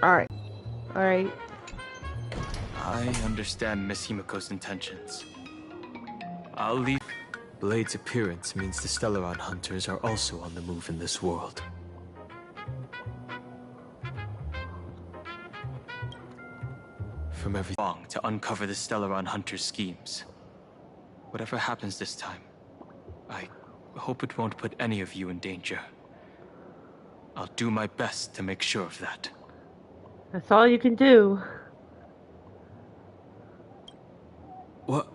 Alright. Alright. I understand Miss Himiko's intentions. I'll leave. Blade's appearance means the Stellaron hunters are also on the move in this world. From everything Long to uncover the Stellaron hunters' schemes. Whatever happens this time, I hope it won't put any of you in danger. I'll do my best to make sure of that. That's all you can do. What?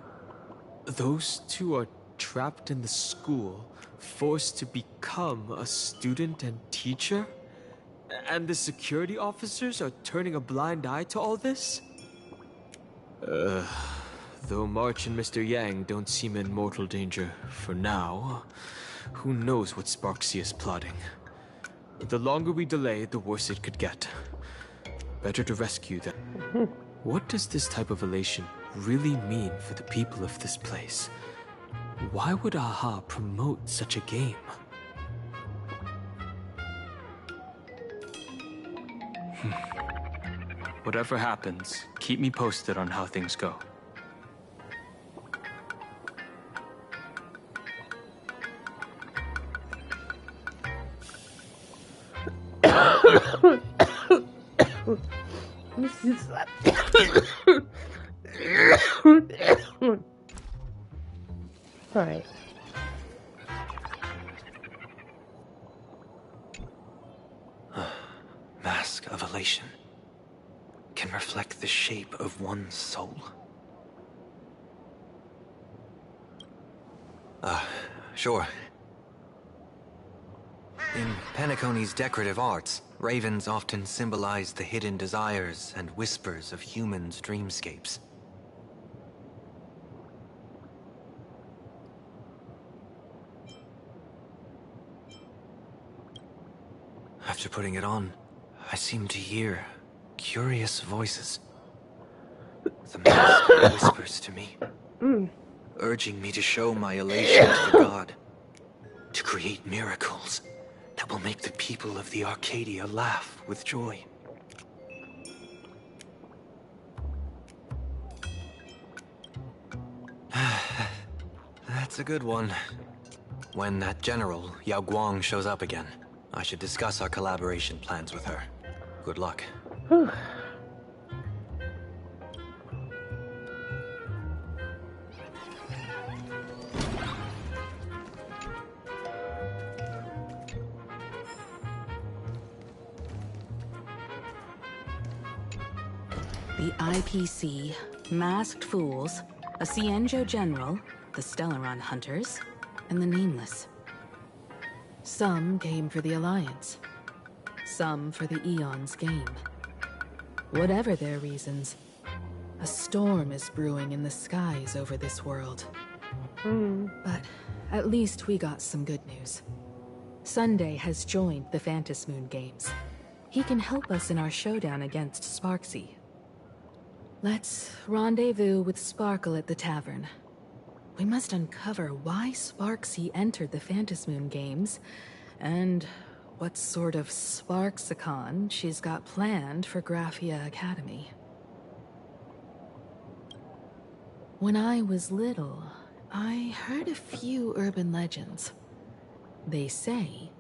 Those two are trapped in the school, forced to become a student and teacher? And the security officers are turning a blind eye to all this? Though March and Mr. Yang don't seem in mortal danger for now, who knows what Sparksy is plotting. The longer we delay, the worse it could get. Better to rescue them. What does this type of elation really mean for the people of this place? Why would AHA promote such a game? Whatever happens, keep me posted on how things go. Alright. Mask of elation can reflect the shape of one's soul. Sure. In Penacony's decorative arts, ravens often symbolize the hidden desires and whispers of humans' dreamscapes. After putting it on, I seem to hear curious voices. The mask whispers to me, urging me to show my elation to the god, to create miracles that will make the people of the Arcadia laugh with joy. That's a good one. When that general, Yao Guang, shows up again, I should discuss our collaboration plans with her. Good luck. The IPC, Masked Fools, a Cienjo General, the Stellaron Hunters, and the Nameless. Some came for the Alliance. Some for the Eon's game. Whatever their reasons, a storm is brewing in the skies over this world. But at least we got some good news. Sunday has joined the Phantasmoon Moon Games. He can help us in our showdown against Sparksy. Let's rendezvous with Sparkle at the tavern. We must uncover why Sparksy entered the Phantasmoon Moon Games, and what sort of Sparksicon she's got planned for Graphia Academy. When I was little, I heard a few urban legends. They say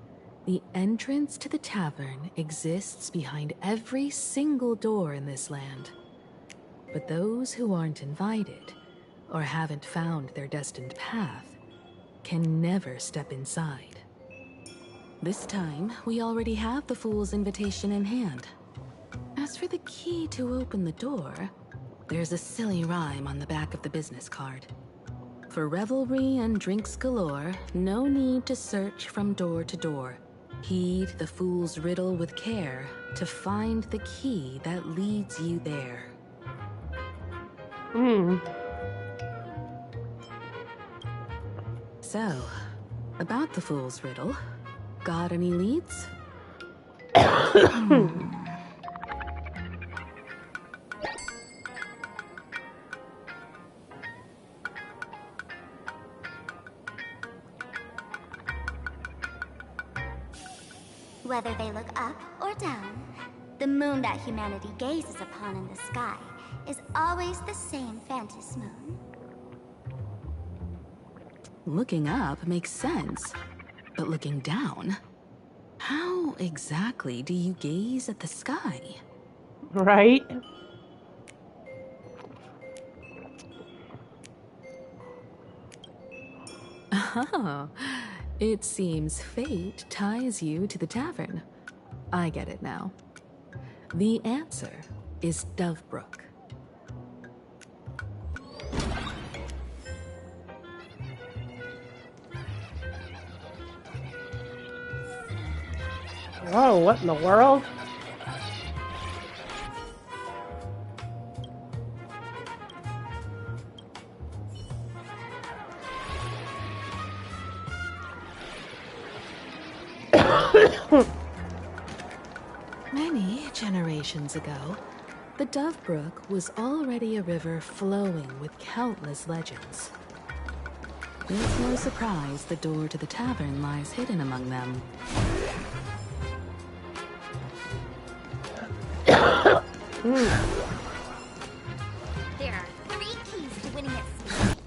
the entrance to the tavern exists behind every single door in this land. But those who aren't invited, or haven't found their destined path, can never step inside. This time, we already have the Fool's invitation in hand. As for the key to open the door, there's a silly rhyme on the back of the business card. For revelry and drinks galore, no need to search from door to door. Heed the Fool's riddle with care to find the key that leads you there. So, about the Fool's riddle, got any leads? Whether they look up or down, The moon that humanity gazes upon in the sky is always the same Phantom moon. Looking up makes sense, but looking down? How exactly do you gaze at the sky? Right? Oh, it seems fate ties you to the tavern. I get it now. The answer is Dovebrook. Whoa, what in the world? Many generations ago, the Dovebrook was already a river flowing with countless legends. It's no surprise the door to the tavern lies hidden among them. There are 3 keys to winning at speed.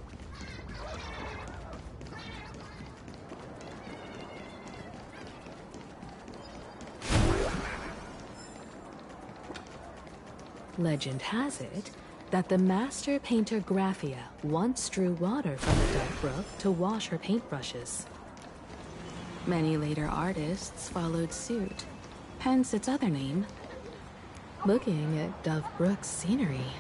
Legend has it that the master painter Graphia once drew water from the Dovebrook to wash her paintbrushes. Many later artists followed suit, hence its other name. Looking at Dovebrook's scenery.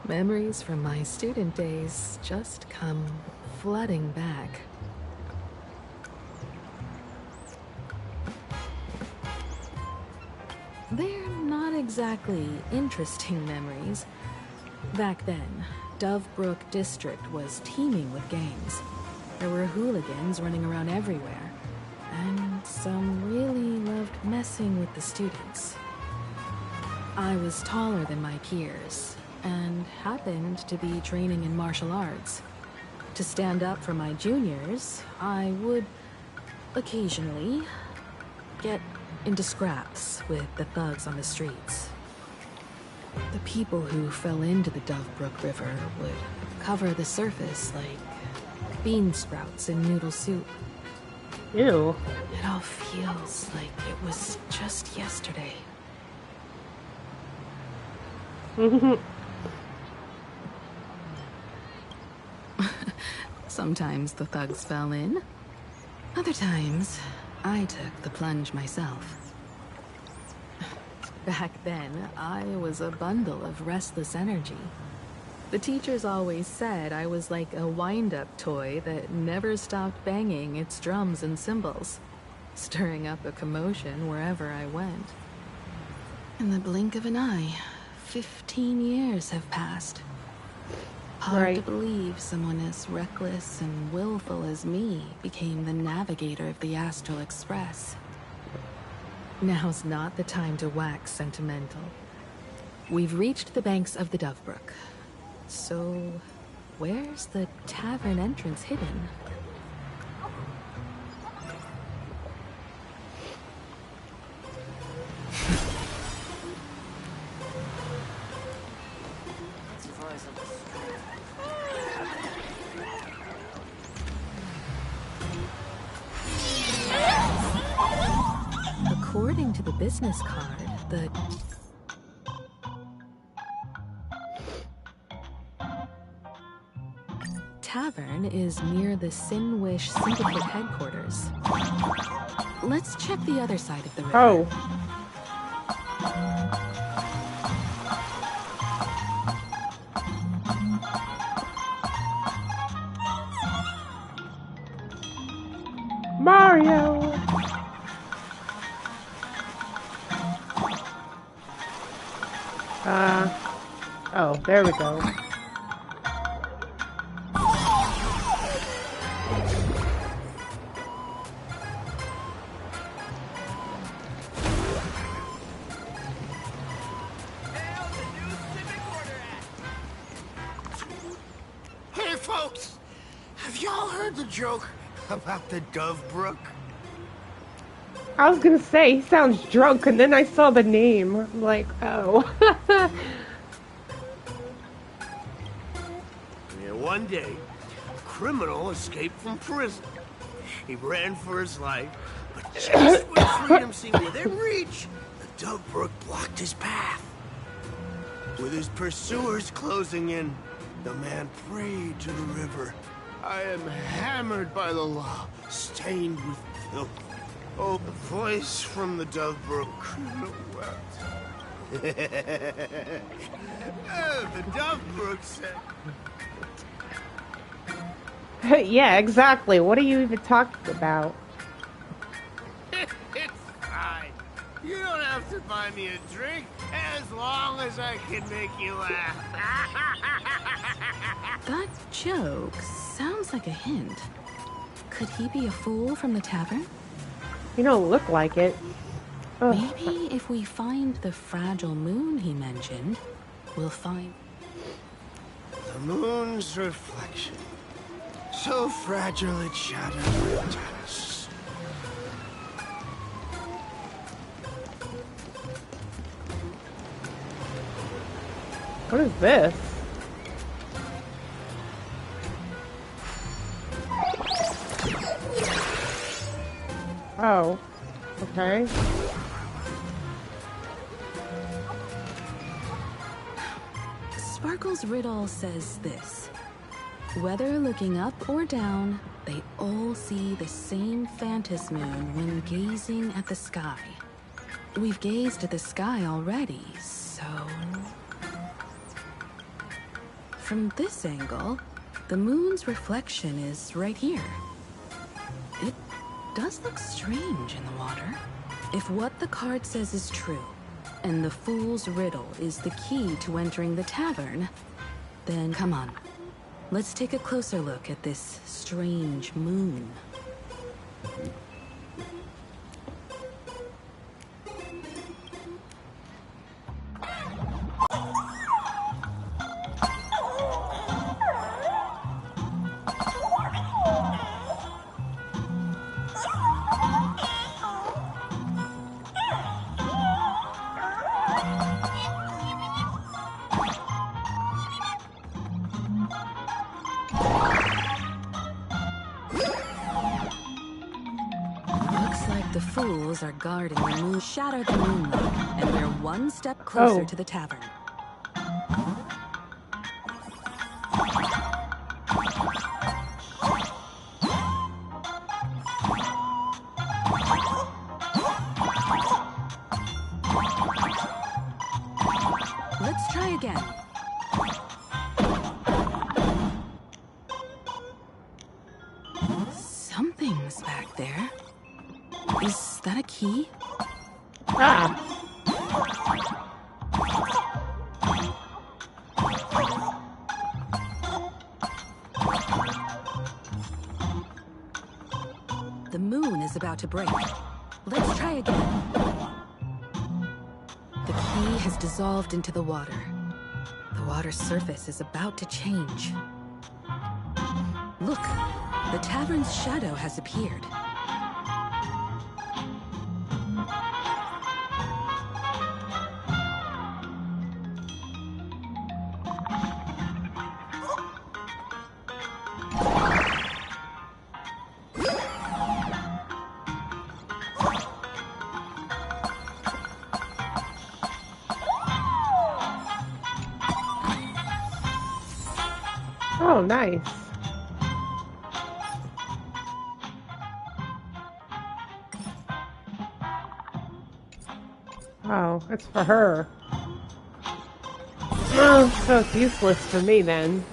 Memories from my student days just come flooding back. They're not exactly interesting memories. Back then, Dovebrook District was teeming with gangs. There were hooligans running around everywhere, and some really loved messing with the students. I was taller than my peers, and happened to be training in martial arts. To stand up for my juniors, I would occasionally get into scraps with the thugs on the streets. The people who fell into the Dovebrook River would cover the surface like bean sprouts in noodle soup. Ew. It all feels like it was just yesterday. Sometimes the thugs fell in. Other times, I took the plunge myself. Back then, I was a bundle of restless energy. The teachers always said I was like a wind-up toy that never stopped banging its drums and cymbals, stirring up a commotion wherever I went. In the blink of an eye, 15 years have passed. Hard to believe someone as reckless and willful as me became the navigator of the Astral Express. Now's not the time to wax sentimental. We've reached the banks of the Dovebrook. So, where's the tavern entrance hidden? According to the business card, the tavern is near the Sinwish Syndicate headquarters. Let's check the other side of the river. Oh. Mario! Oh, there we go. Hey folks! Have y'all heard the joke about the Dovebrook? I was gonna say, he sounds drunk, and then I saw the name. I'm like, oh. Yeah, one day, a criminal escaped from prison. He ran for his life, but just when freedom seemed within reach, the Dove Brook blocked his path. With his pursuers closing in, the man prayed to the river. I am hammered by the law, stained with filth. Oh, the voice from the Dove Brook criminal wept. Oh, the Dove Brook said... Yeah, exactly. What are you even talking about? It's fine. You don't have to buy me a drink as long as I can make you laugh. That joke sounds like a hint. Could he be a fool from the tavern? You don't look like it. Ugh. Maybe if we find the fragile moon he mentioned, we'll find... The moon's reflection. So fragile it shattered us. What is this? Oh, okay. Sparkle's riddle says this. Whether looking up or down, they all see the same phantasm moon when gazing at the sky. We've gazed at the sky already, so... From this angle, the moon's reflection is right here. It does look strange in the water. If what the card says is true, and the fool's riddle is the key to entering the tavern, then come on. Let's take a closer look at this strange moon. The fools are guarding the moon. Shatter the moonlight, and we're one step closer to the tavern. Let's try again. Something's back there. Is that a key? Ah. The moon is about to break. Let's try again. The key has dissolved into the water. The water's surface is about to change. Look, the tavern's shadow has appeared. Oh, nice. Oh, it's for her. Oh, so it's useless for me then.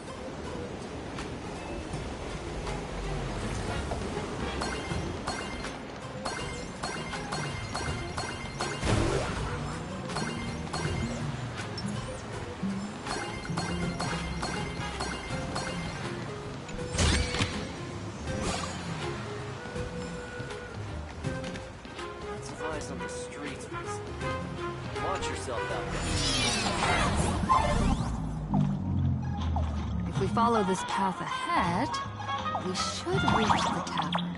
On the streets. Watch yourself out there. If we follow this path ahead, we should reach the tavern.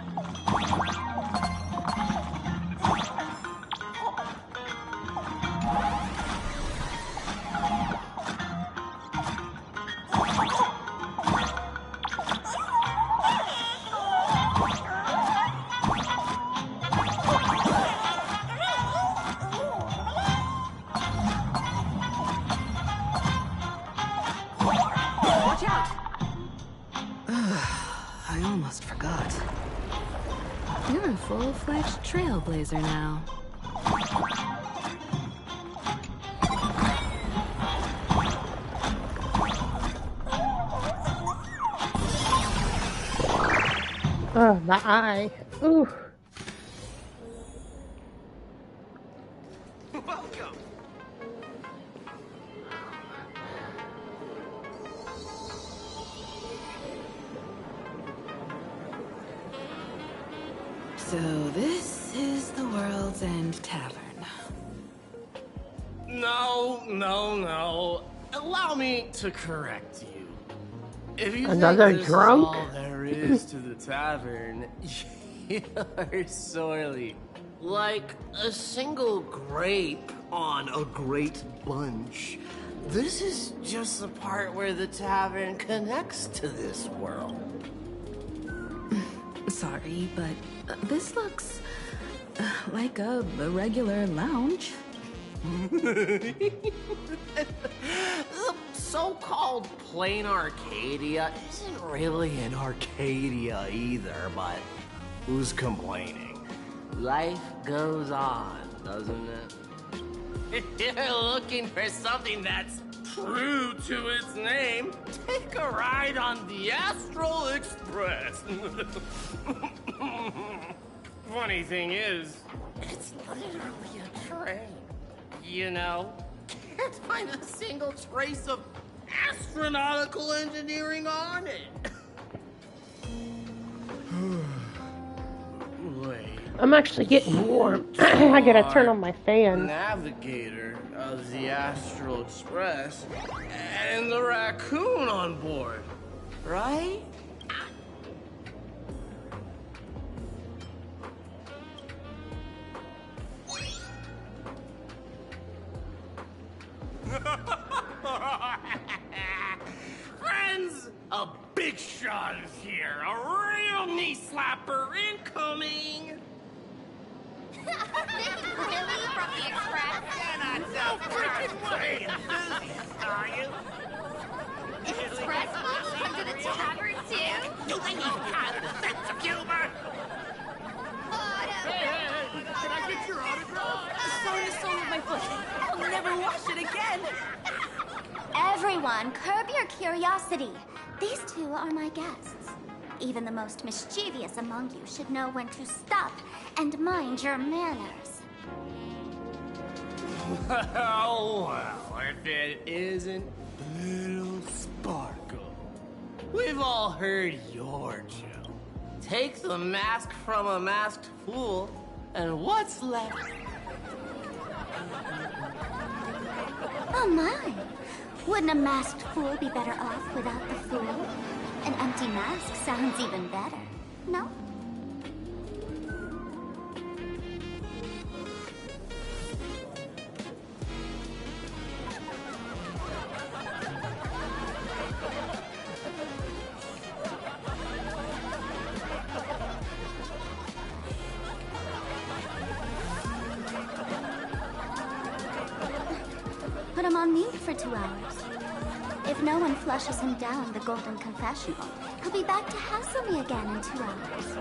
full-fledged trailblazer now. Oh, the eye. Ooh. Welcome. So this is the World's End Tavern. No. Allow me to correct you. If you Another think this drunk? is all there is to the tavern, you're sorely like a single grape on a great bunch. This is just the part where the tavern connects to this world. Sorry, but this looks like a regular lounge. The so-called plain Arcadia isn't really an Arcadia either, but who's complaining? Life goes on, doesn't it? If you're looking for something that's true to its name, take a ride on the Astral Express. Funny thing is, it's literally a train. You know, can't find a single trace of astronautical engineering on it. Wait. I'm actually getting warm. I gotta turn on my fan. Navigator of the Astral Express and the raccoon on board, right? Friends, a big shot is here. A real knee slapper incoming. Really? From the Express? You're not so freaking way enthusiast, are you? Express folks come to the tavern too? Do they even have a sense of humor? Can I get your autograph? Sorry to soul of my foot. I'll never wash it again. Everyone, curb your curiosity. These two are my guests. Even the most mischievous among you should know when to stop and mind your manners. Well, if it isn't Little Sparkle. We've all heard your joke. Take the mask from a masked fool, and what's left? Oh my! Wouldn't a masked fool be better off without the fool? An empty mask sounds even better, no? Put him on mute for 2 hours. If no one flushes him down the golden confessional, he'll be back to hassle me again in 2 hours.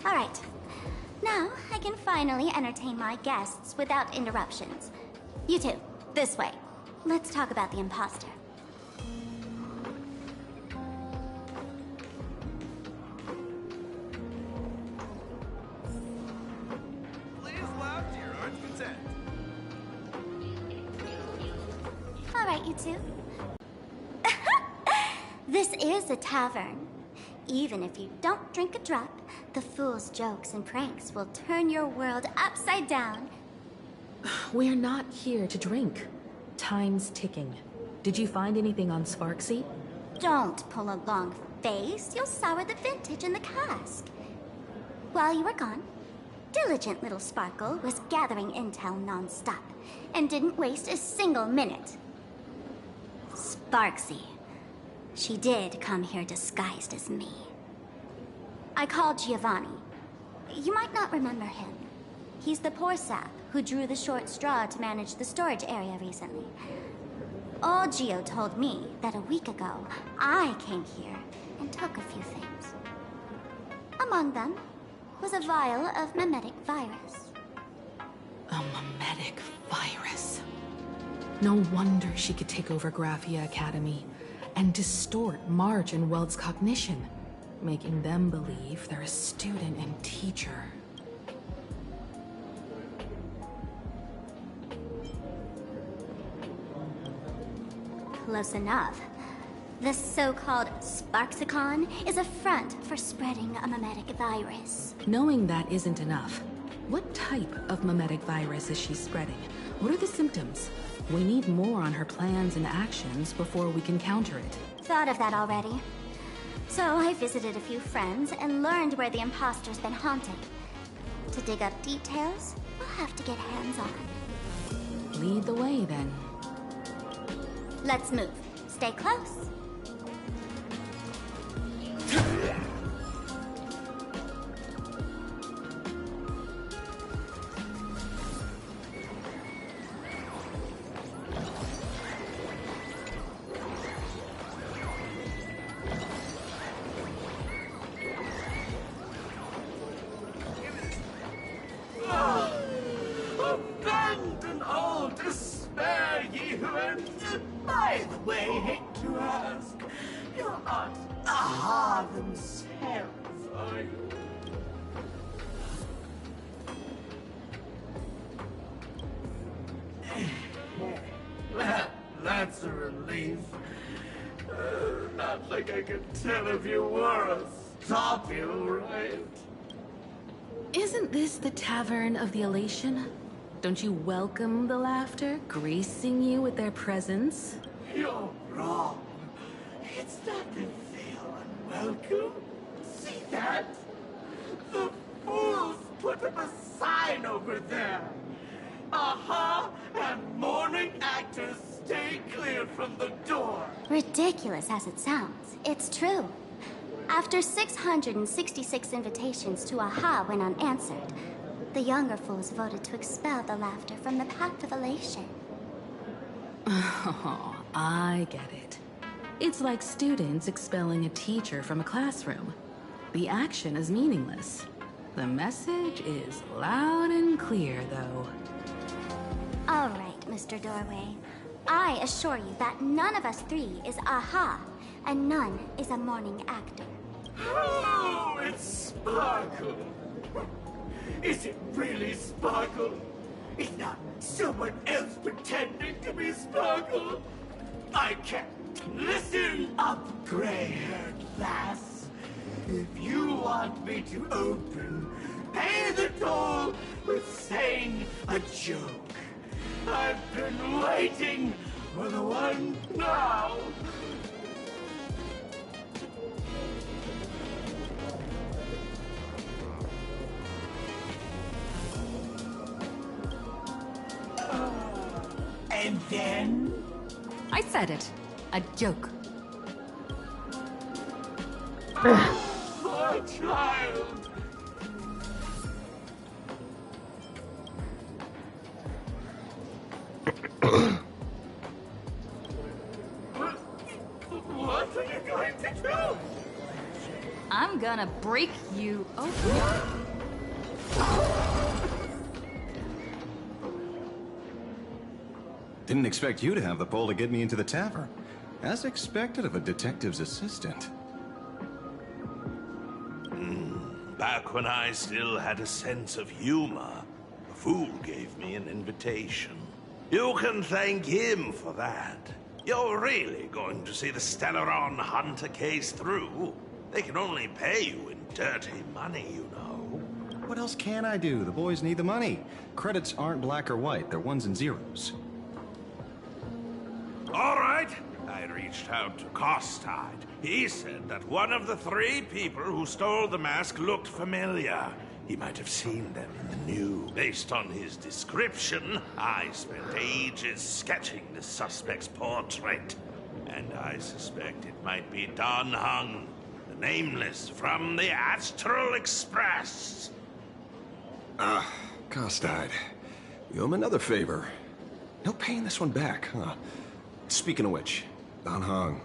All right. Now I can finally entertain my guests without interruptions. You two, this way. Let's talk about the imposter. All right, you two. This is a tavern. Even if you don't drink a drop, the fool's jokes and pranks will turn your world upside down. We're not here to drink. Time's ticking. Did you find anything on Sparksy? Don't pull a long face. You'll sour the vintage in the cask. While you were gone, diligent little Sparkle was gathering intel non-stop and didn't waste a single minute. Sparksy. She did come here disguised as me. I called Giovanni. You might not remember him. He's the poor sap who drew the short straw to manage the storage area recently. Old Geo told me that a week ago, I came here and took a few things. Among them was a vial of mimetic virus. A mimetic virus. No wonder she could take over Graphia Academy and distort March and Weld's cognition, making them believe they're a student and teacher. Close enough. The so-called Sparksicon is a front for spreading a mimetic virus. Knowing that isn't enough. What type of mimetic virus is she spreading? What are the symptoms? We need more on her plans and actions before we can counter it. Thought of that already. So I visited a few friends and learned where the imposter's been haunted. To dig up details, we'll have to get hands-on. Lead the way, then. Let's move. Stay close. Abandon all despair, ye who enter. By the way, hate to ask, you're not Aha themselves, are you? Well, that's a relief. Not like I could tell if you were a stop you, right? Isn't this the Tavern of the Elation? Don't you welcome the laughter, gracing you with their presence? You're wrong. It's not they feel unwelcome. See that? The fools put up a sign over there. Aha! And morning actors stay clear from the door. Ridiculous as it sounds, it's true. After 666 invitations to Aha went unanswered, the younger fools voted to expel the laughter from the path of elation. Oh, I get it. It's like students expelling a teacher from a classroom. The action is meaningless. The message is loud and clear, though. All right, Mr. Doorway. I assure you that none of us three is Aha, and none is a morning actor. Oh, it's Sparkle. Is it really Sparkle? Is not someone else pretending to be Sparkle? I can't. Listen up, gray-haired lass. If you want me to open, pay the toll with saying a joke. I've been waiting for the one now. And then? I said it. A joke. Poor child. What are you going to do? I'm gonna break you open. Didn't expect you to have the pull to get me into the tavern. As expected of a detective's assistant. Back when I still had a sense of humor, a fool gave me an invitation. You can thank him for that. You're really going to see the Stellaron Hunter case through? They can only pay you in dirty money, you know. What else can I do? The boys need the money. Credits aren't black or white, they're ones and zeros. All right. I reached out to Costide. He said that one of the 3 people who stole the mask looked familiar. He might have seen them in the news. Based on his description, I spent ages sketching the suspect's portrait. And I suspect it might be Don Hung, the Nameless from the Astral Express. Costide. You owe him another favor. No paying this one back, huh? speaking of which, Don Hong.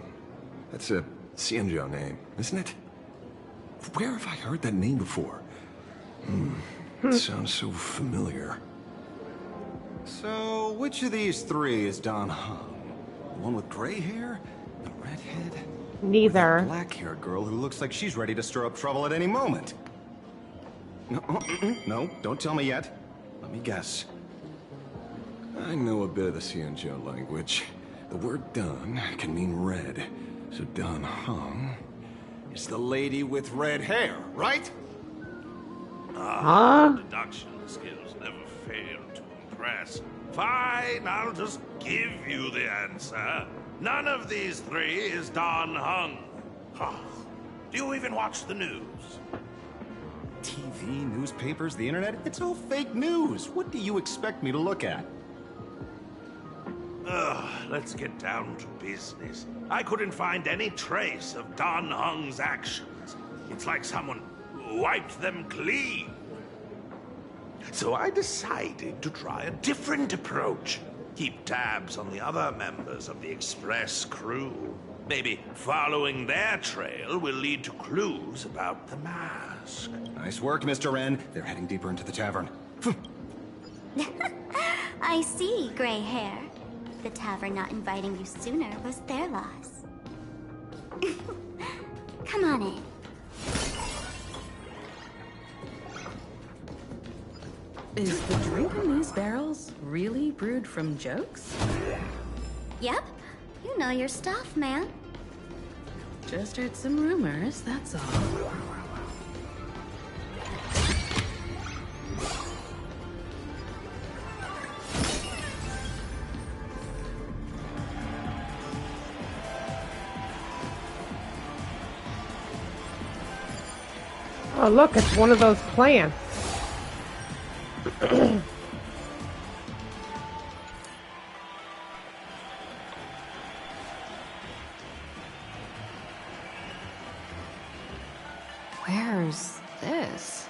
That's a Xianzhou name, isn't it? Where have I heard that name before? It sounds so familiar. So, which of these three is Don Hong? The one with gray hair? The redhead? Neither. The black-haired girl who looks like she's ready to stir up trouble at any moment. No, no, don't tell me yet. Let me guess. I know a bit of the Xianzhou language. The word Don can mean red. So Don Hong is the lady with red hair, right? Deduction skills never fail to impress. Fine, I'll just give you the answer. None of these three is Don Hung. Do you even watch the news? TV, newspapers, the internet, it's all fake news. What do you expect me to look at? Let's get down to business. I couldn't find any trace of Don Hung's actions. It's like someone wiped them clean. So I decided to try a different approach. Keep tabs on the other members of the Express crew. Maybe following their trail will lead to clues about the mask. Nice work, Mr. Wren. They're heading deeper into the tavern. I see, gray hair. The tavern not inviting you sooner was their loss. Come on in. Is the drink in these barrels really brewed from jokes? Yep. You know your stuff, man. Just heard some rumors, that's all. Oh, look, it's one of those plants. Where's this?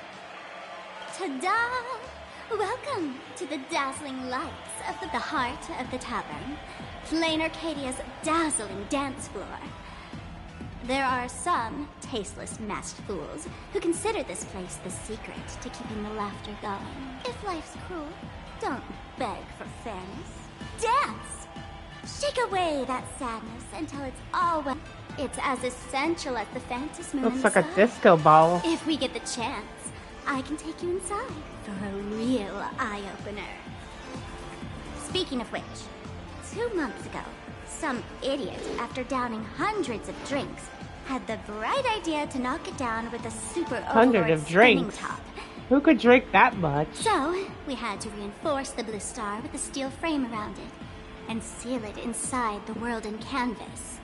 Ta-da! Welcome to the dazzling lights of the heart of the tavern, Plain Arcadia's dazzling dance floor. There are some tasteless masked fools who consider this place the secret to keeping the laughter going. If life's cruel, don't beg for fairness. Dance! Shake away that sadness until it's all well. It's as essential as the Phantom Moon. Looks like a disco ball. If we get the chance, I can take you inside for a real eye-opener. Speaking of which, 2 months ago, some idiot, after downing hundreds of drinks, had the bright idea to knock it down with a super Hundred of drinks. top. Who could drink that much? So, we had to reinforce the blue star with a steel frame around it, and seal it inside the world in canvas.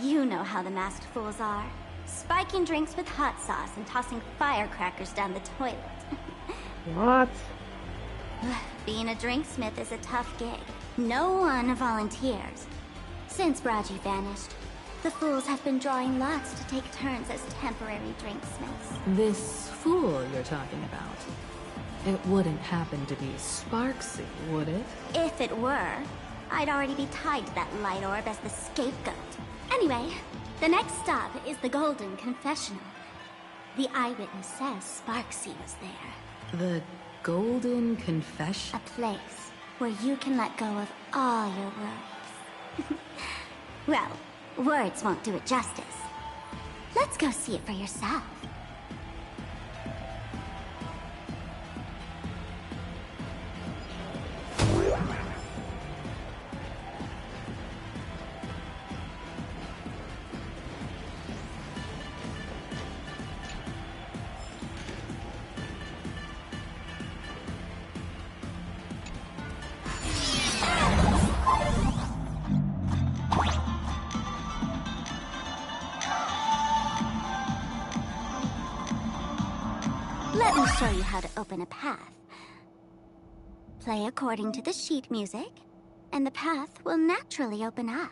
You know how the masked fools are. Spiking drinks with hot sauce and tossing firecrackers down the toilet. What? Being a drinksmith is a tough gig. No one volunteers. Since Raji vanished, the fools have been drawing lots to take turns as temporary drinksmiths. This fool you're talking about. It wouldn't happen to be Sparksy, would it? If it were, I'd already be tied to that light orb as the scapegoat. Anyway, the next stop is the Golden Confessional. The eyewitness says Sparksy was there. The Golden Confession? A place where you can let go of all your worries. Well, words won't do it justice. Let's go see it for yourself. Let me show you how to open a path. Play according to the sheet music, and the path will naturally open up.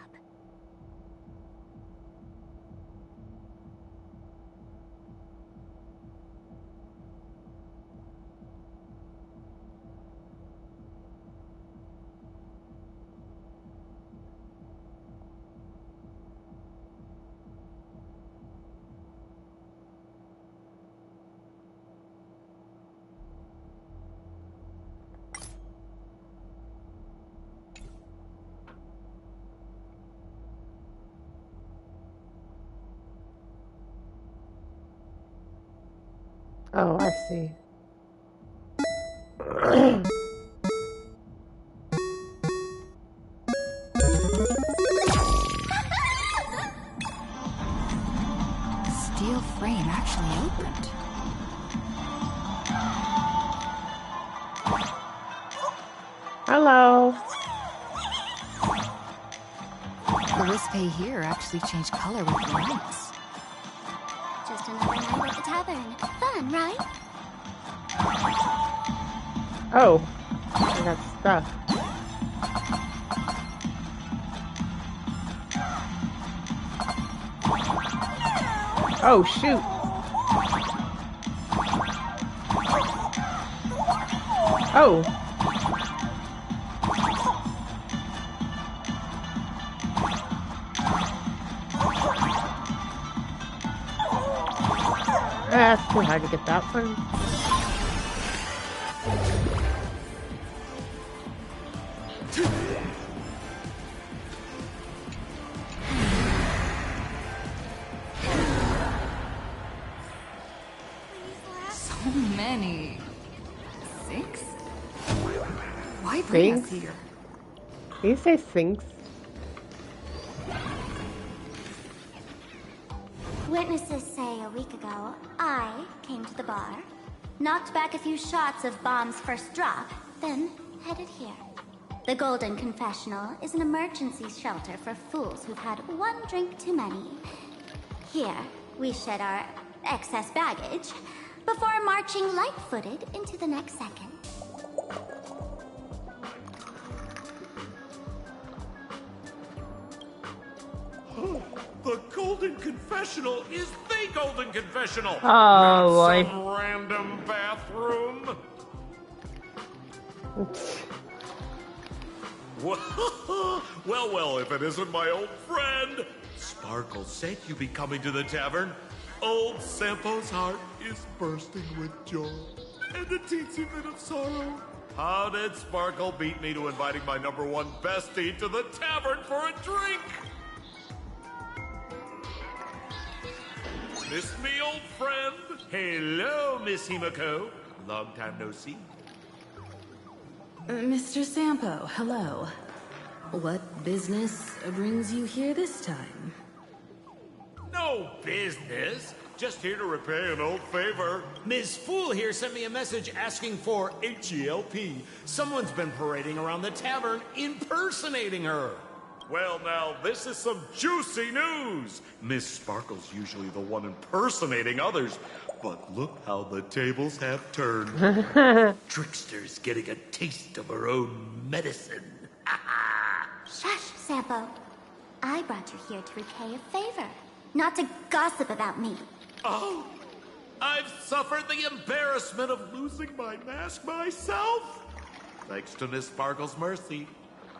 Oh, I see. Steel frame actually opened. Hello. The Wispay here actually changed color with the lights. Just another night at the tavern. Fun, right? Oh, I got stuff. Oh, shoot. Oh. That's too hard to get that one. So many. 6? Why bring us Sinks? here? Did you say sinks? Witnesses say a week ago, I came to the bar, knocked back a few shots of Bomb's first drop, then headed here. The Golden Confessional is an emergency shelter for fools who've had one drink too many. Here, we shed our excess baggage before marching light-footed into the next second. The Golden Confessional is the Golden Confessional! Oh, not boy. some random bathroom! Well, if it isn't my old friend! Sparkle said you'd be coming to the tavern. Old Sampo's heart is bursting with joy and a teensy bit of sorrow. How did Sparkle beat me to inviting my #1 bestie to the tavern for a drink? Miss me, old friend? Hello, Miss Himiko. Long time no see. Mr. Sampo, hello. What business brings you here this time? No business. Just here to repay an old favor. Ms. Fool here sent me a message asking for H-E-L-P. Someone's been parading around the tavern impersonating her. Well, now, this is some juicy news. Miss Sparkle's usually the one impersonating others, but look how the tables have turned. Trickster's getting a taste of her own medicine. Shush, Sampo. I brought you here to repay a favor, not to gossip about me. Oh, I've suffered the embarrassment of losing my mask myself. Thanks to Miss Sparkle's mercy,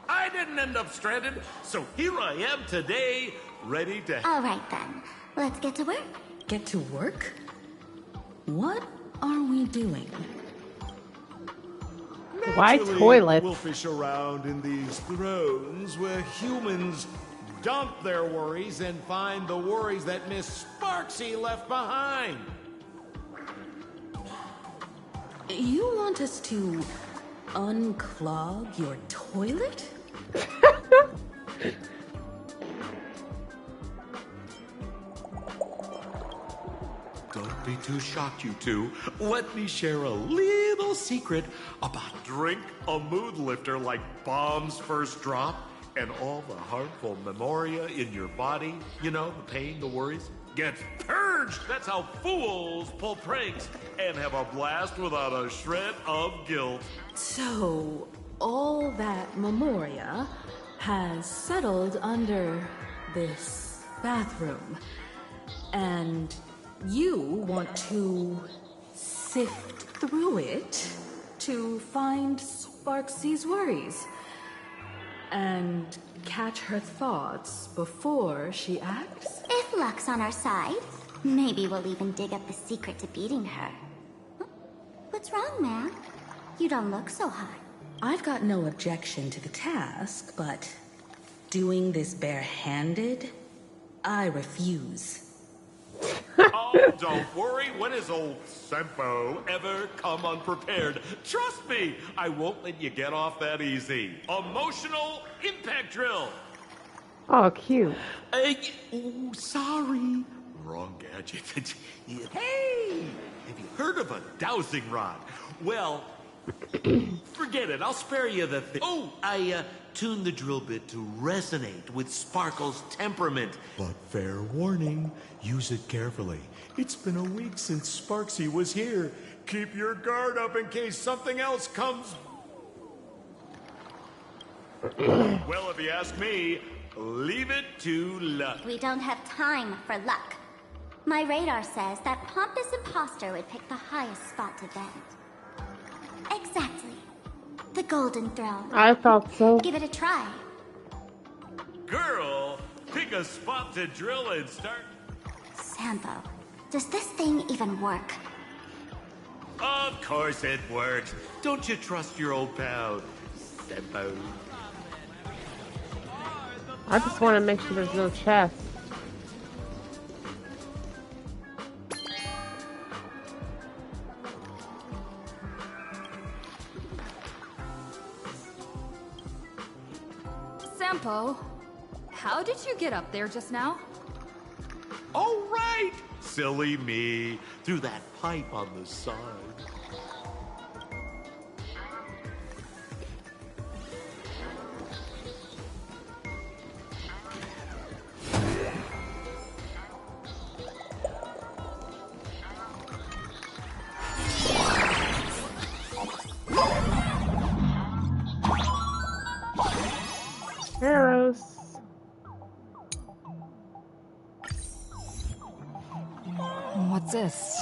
I didn't end up stranded, so here I am today, ready to... All right, then. Let's get to work. Get to work? What are we doing? Why Naturally, toilets? We'll fish around in these thrones where humans dump their worries and find the worries that Miss Sparksy left behind. You want us to unclog your toilet? Don't be too shocked, you two. Let me share a little secret about drink a mood lifter like Bomb's first drop and all the harmful memoria in your body. You know, the pain, the worries. Gets purged! That's how fools pull pranks and have a blast without a shred of guilt. So, all that memoria has settled under this bathroom. And you want to sift through it to find Sparksy's worries and catch her thoughts before she acts? If luck's on our side, maybe we'll even dig up the secret to beating her. What's wrong, man? You don't look so hot. I've got no objection to the task, but doing this barehanded, I refuse. Oh, don't worry. When has old Sempo ever come unprepared? Trust me, I won't let you get off that easy. Emotional impact drill. Oh, cute. Oh, sorry. Wrong gadget. Hey, have you heard of a dowsing rod? Well, forget it. I'll spare you the thing. Oh, I tuned the drill bit to resonate with Sparkle's temperament. But fair warning, use it carefully. It's been a week since Sparksy was here. Keep your guard up in case something else comes. Well, if you ask me, leave it to luck. We don't have time for luck. My radar says that pompous imposter would pick the highest spot to vent. Exactly. The Golden Throne. I thought so. Give it a try. Girl, pick a spot to drill and start. Sampo, does this thing even work? Of course it works. Don't you trust your old pal, Sempo? I just want to make sure there's no chest. Sampo, how did you get up there just now? Oh, right! Silly me. Through that pipe on the side. Arrows. What's this?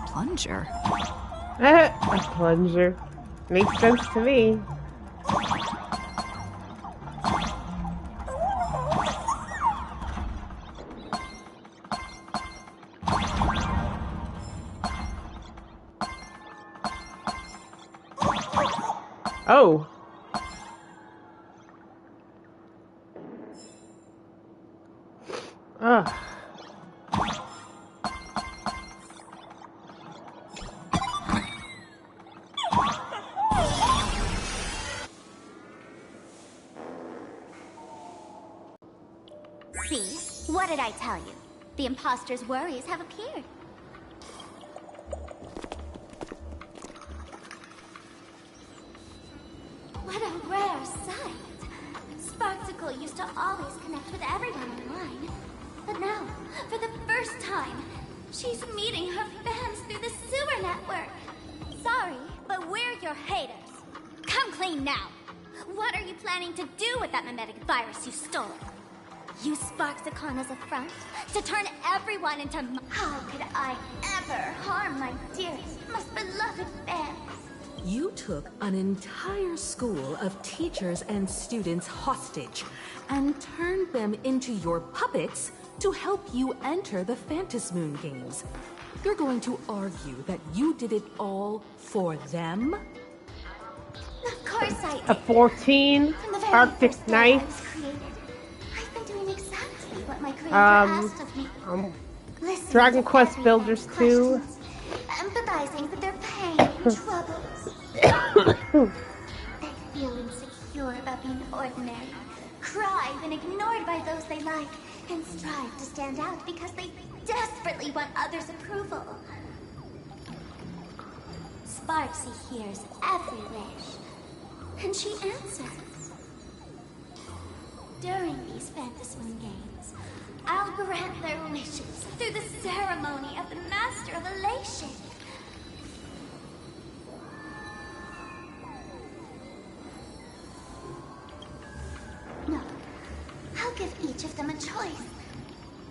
Plunger. A plunger. Makes sense to me. Oh. Ugh. See? What did I tell you? The imposter's worries have appeared. What a rare sight. Sparksicle used to always connect with everyone online. But now, for the first time, she's meeting her fans through the sewer network. Sorry, but we're your haters. Come clean now. What are you planning to do with that mimetic virus you stole? Use Sparksicon as a front to turn everyone into How could I ever harm my dearest, most beloved fans? You took an entire school of teachers and students hostage and turned them into your puppets to help you enter the Phantasmoon games. You're going to argue that you did it all for them? Of course I did. A 14 From the very Arctic first day I Knight. was created, I've been doing exactly what my creator asked of me. Listening Dragon to Quest everyone's Builders 2. questions, empathizing with their pain and troubles. They feel insecure about being ordinary, cry when ignored by those they like, and strive to stand out because they desperately want others' approval. Sparksy hears every wish, and she answers. During these Phantasmoon games, I'll grant their wishes through the ceremony of the Master of Elation. No, I'll give each of them a choice.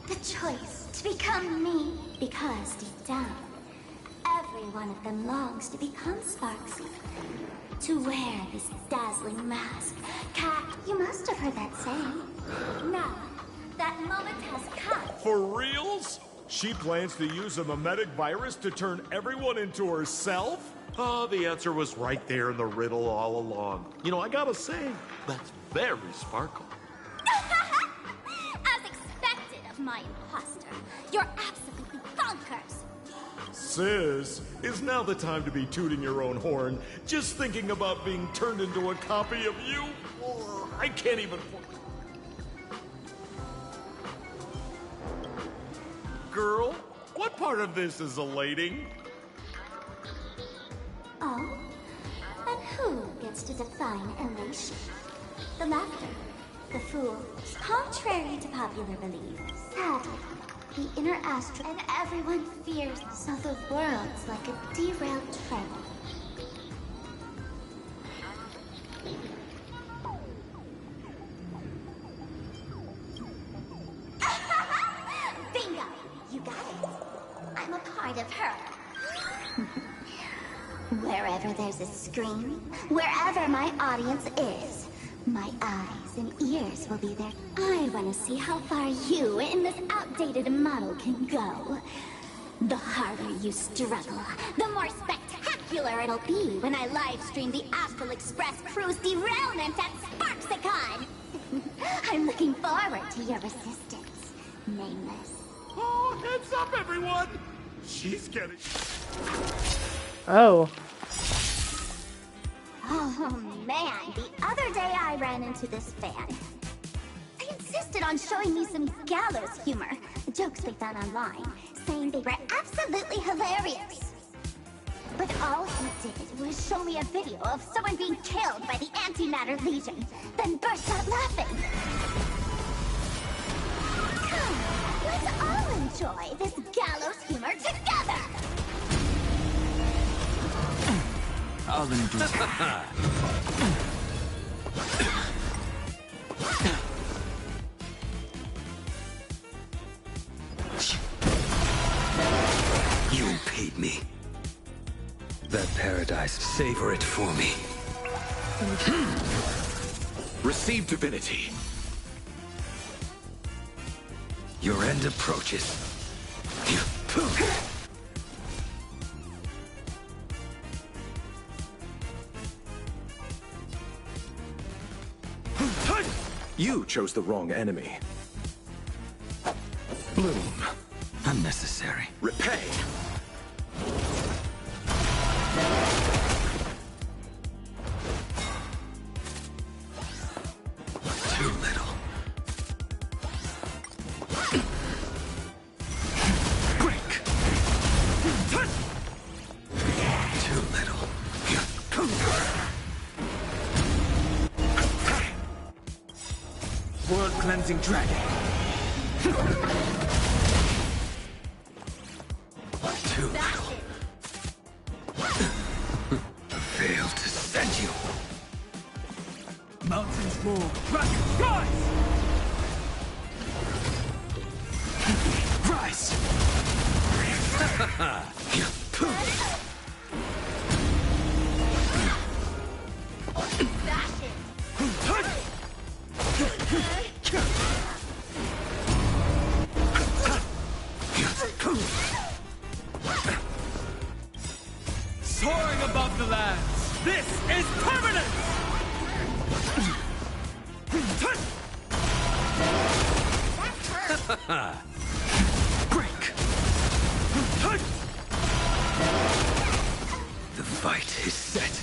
The choice to become me. Because deep down, every one of them longs to become Sparksy. To wear this dazzling mask. Cat, you must have heard that saying. Now, that moment has come. For reals? She plans to use a mimetic virus to turn everyone into herself? Oh, the answer was right there in the riddle all along. You know, I gotta say, that's very Sparkle. As expected of my imposter. You're absolutely bonkers. Sis, is now the time to be tooting your own horn, just thinking about being turned into a copy of you? I can't even... Girl, what part of this is elating? Oh? And who gets to define elation? The laughter. The fool. Contrary to popular belief, sadly, the inner astral and everyone fears, so the world's like a derailed train. Bingo! You got it. I'm a part of her. Wherever there's a screen, wherever my audience is, my eyes and ears will be there. I want to see how far you in this outdated model can go. The harder you struggle, the more spectacular it'll be when I live stream the Astral Express cruise derailment at Sparksicon. I'm looking forward to your resistance, Nameless. Oh, heads up, everyone! She's getting... Oh. Oh man, the other day I ran into this fan. They insisted on showing me some gallows humor, jokes they found online, saying they were absolutely hilarious. But all he did was show me a video of someone being killed by the Antimatter Legion, then burst out laughing. Come, let's all enjoy this gallows humor together! I'll induce You paid me. That paradise, savor it for me. Receive divinity. Your end approaches. You chose the wrong enemy. Bloom. Unnecessary. Repay. Too little. Break. Too little. World cleansing dragon. Too little. Failed to send you. Mountains move. Rise! Rise! Soaring above the lands, this is permanent! Break. The fight is set.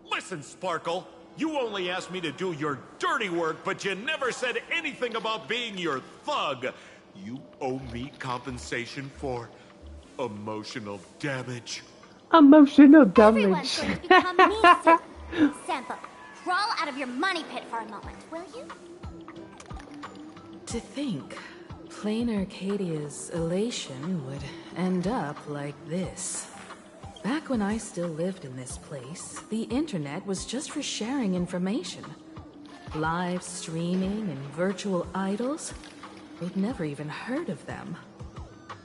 Listen, Sparkle. You only asked me to do your dirty work, but you never said anything about being your thug. You owe me compensation for emotional damage. Emotional Everyone's damage. going to become me soon. Sample, crawl out of your money pit for a moment, will you? To think, plain Arcadia's elation would end up like this. Back when I still lived in this place, the internet was just for sharing information. Live streaming and virtual idols, we'd never even heard of them.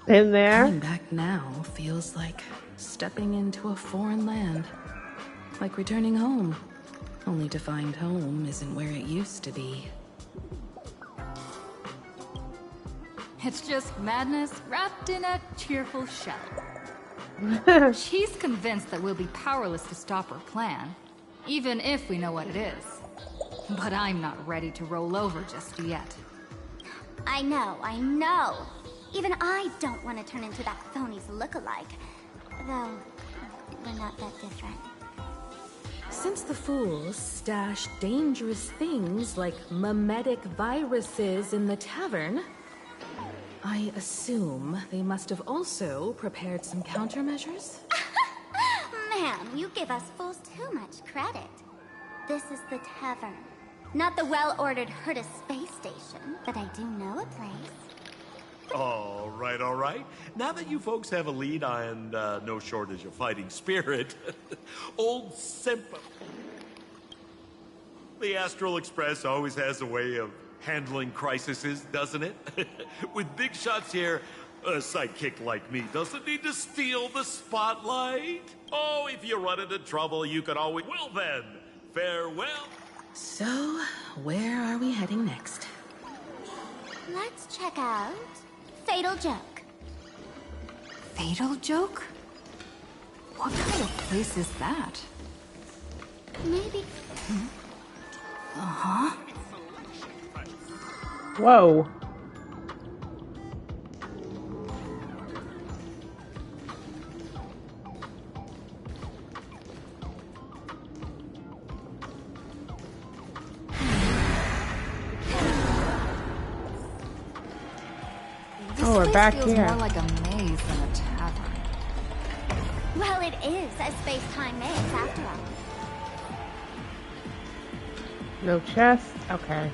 In there? Coming back now feels like stepping into a foreign land. Like returning home, only to find home isn't where it used to be. It's just madness wrapped in a cheerful shell. She's convinced that we'll be powerless to stop her plan. even if we know what it is. But I'm not ready to roll over just yet. I know. Even I don't want to turn into that phony's lookalike. Though, we're not that different. Since the fools stashed dangerous things like mimetic viruses in the tavern, I assume they must have also prepared some countermeasures? Ma'am, you give us fools too much credit. This is the tavern, not the well-ordered Herta space station, but I do know a place. All right. Now that you folks have a lead and no shortage of fighting spirit, old Semper. The Astral Express always has a way of handling crises, doesn't it? With big shots here, a sidekick like me doesn't need to steal the spotlight. Oh, if you run into trouble, you can always... Well then, farewell. So, where are we heading next? Let's check out Fatal Joke. Fatal Joke? What kind of place is that? Maybe... Uh-huh. Whoa. This we're back feels here. more like a maze than a tavern. Well, it is a space-time maze, after all. No chest? Okay.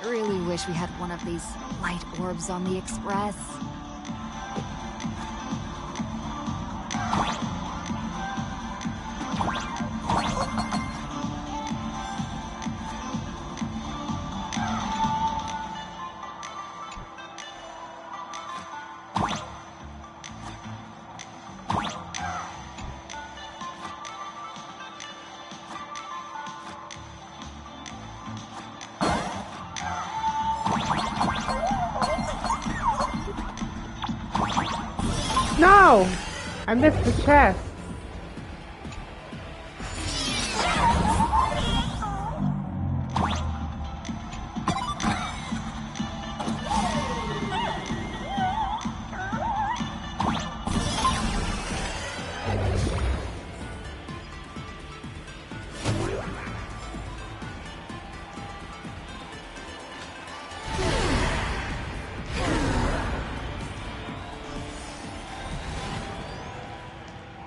Really wish we had one of these light orbs on the Express. No! I missed the chest.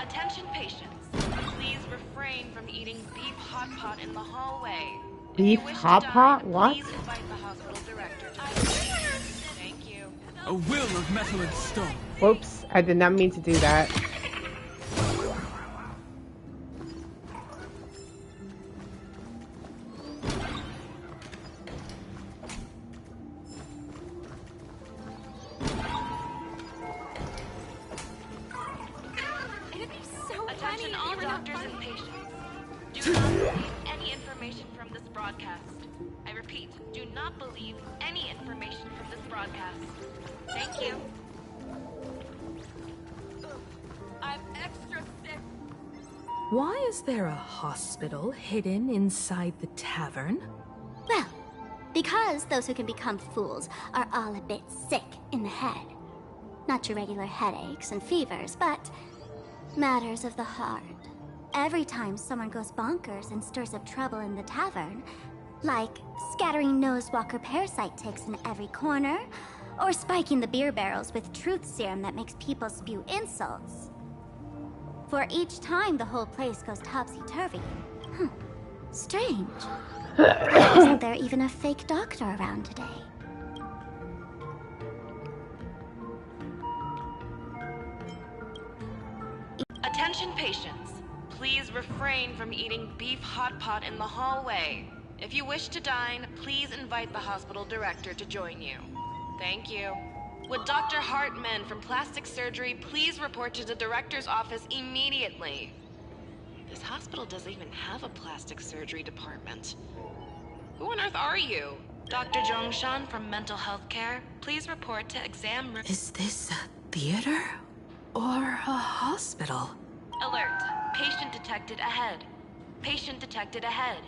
Attention patients, please refrain from eating beef hot pot in the hallway. Beef hot pot? What? Please invite the hospital director to Thank you. A will of metal and stone. Whoops, I did not mean to do that. Attention all doctors and patients. Do not believe any information from this broadcast. I repeat, do not believe any information from this broadcast. Thank you. I'm extra sick. Why is there a hospital hidden inside the tavern? Well, because those who can become fools are all a bit sick in the head. Not your regular headaches and fevers, but matters of the heart. Every time someone goes bonkers and stirs up trouble in the tavern, like scattering nosewalker parasite ticks in every corner, or spiking the beer barrels with truth serum that makes people spew insults. For each time the whole place goes topsy-turvy. Strange. Why isn't there even a fake doctor around today? Attention patients, please refrain from eating beef hot pot in the hallway. If you wish to dine, please invite the hospital director to join you. Thank you. Would Dr. Hartman from plastic surgery please report to the director's office immediately? This hospital doesn't even have a plastic surgery department. Who on earth are you? Dr. Zhongshan from mental health care, please report to exam room. Is this a theater or a hospital? Alert. Patient detected ahead. Patient detected ahead.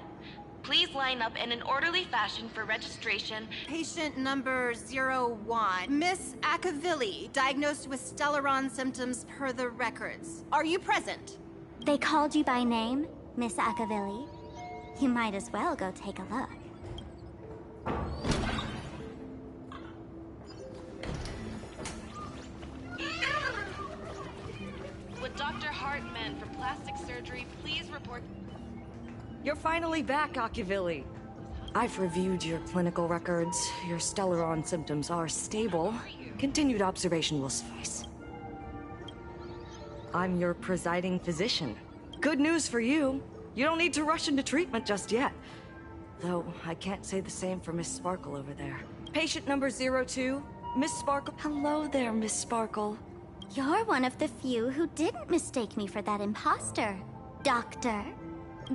Please line up in an orderly fashion for registration. Patient number 01, Miss Akavilli, diagnosed with Stellaron symptoms per the records. Are you present? They called you by name, Miss Akavilli. You might as well go take a look. Would Dr. Hartman from plastic surgery please report? You're finally back, Akavilli. I've reviewed your clinical records. Your Stellaron symptoms are stable. Continued observation will suffice. I'm your presiding physician. Good news for you. You don't need to rush into treatment just yet. Though, I can't say the same for Miss Sparkle over there. Patient number 02, Miss Sparkle. Hello there, Miss Sparkle. You're one of the few who didn't mistake me for that imposter, Doctor.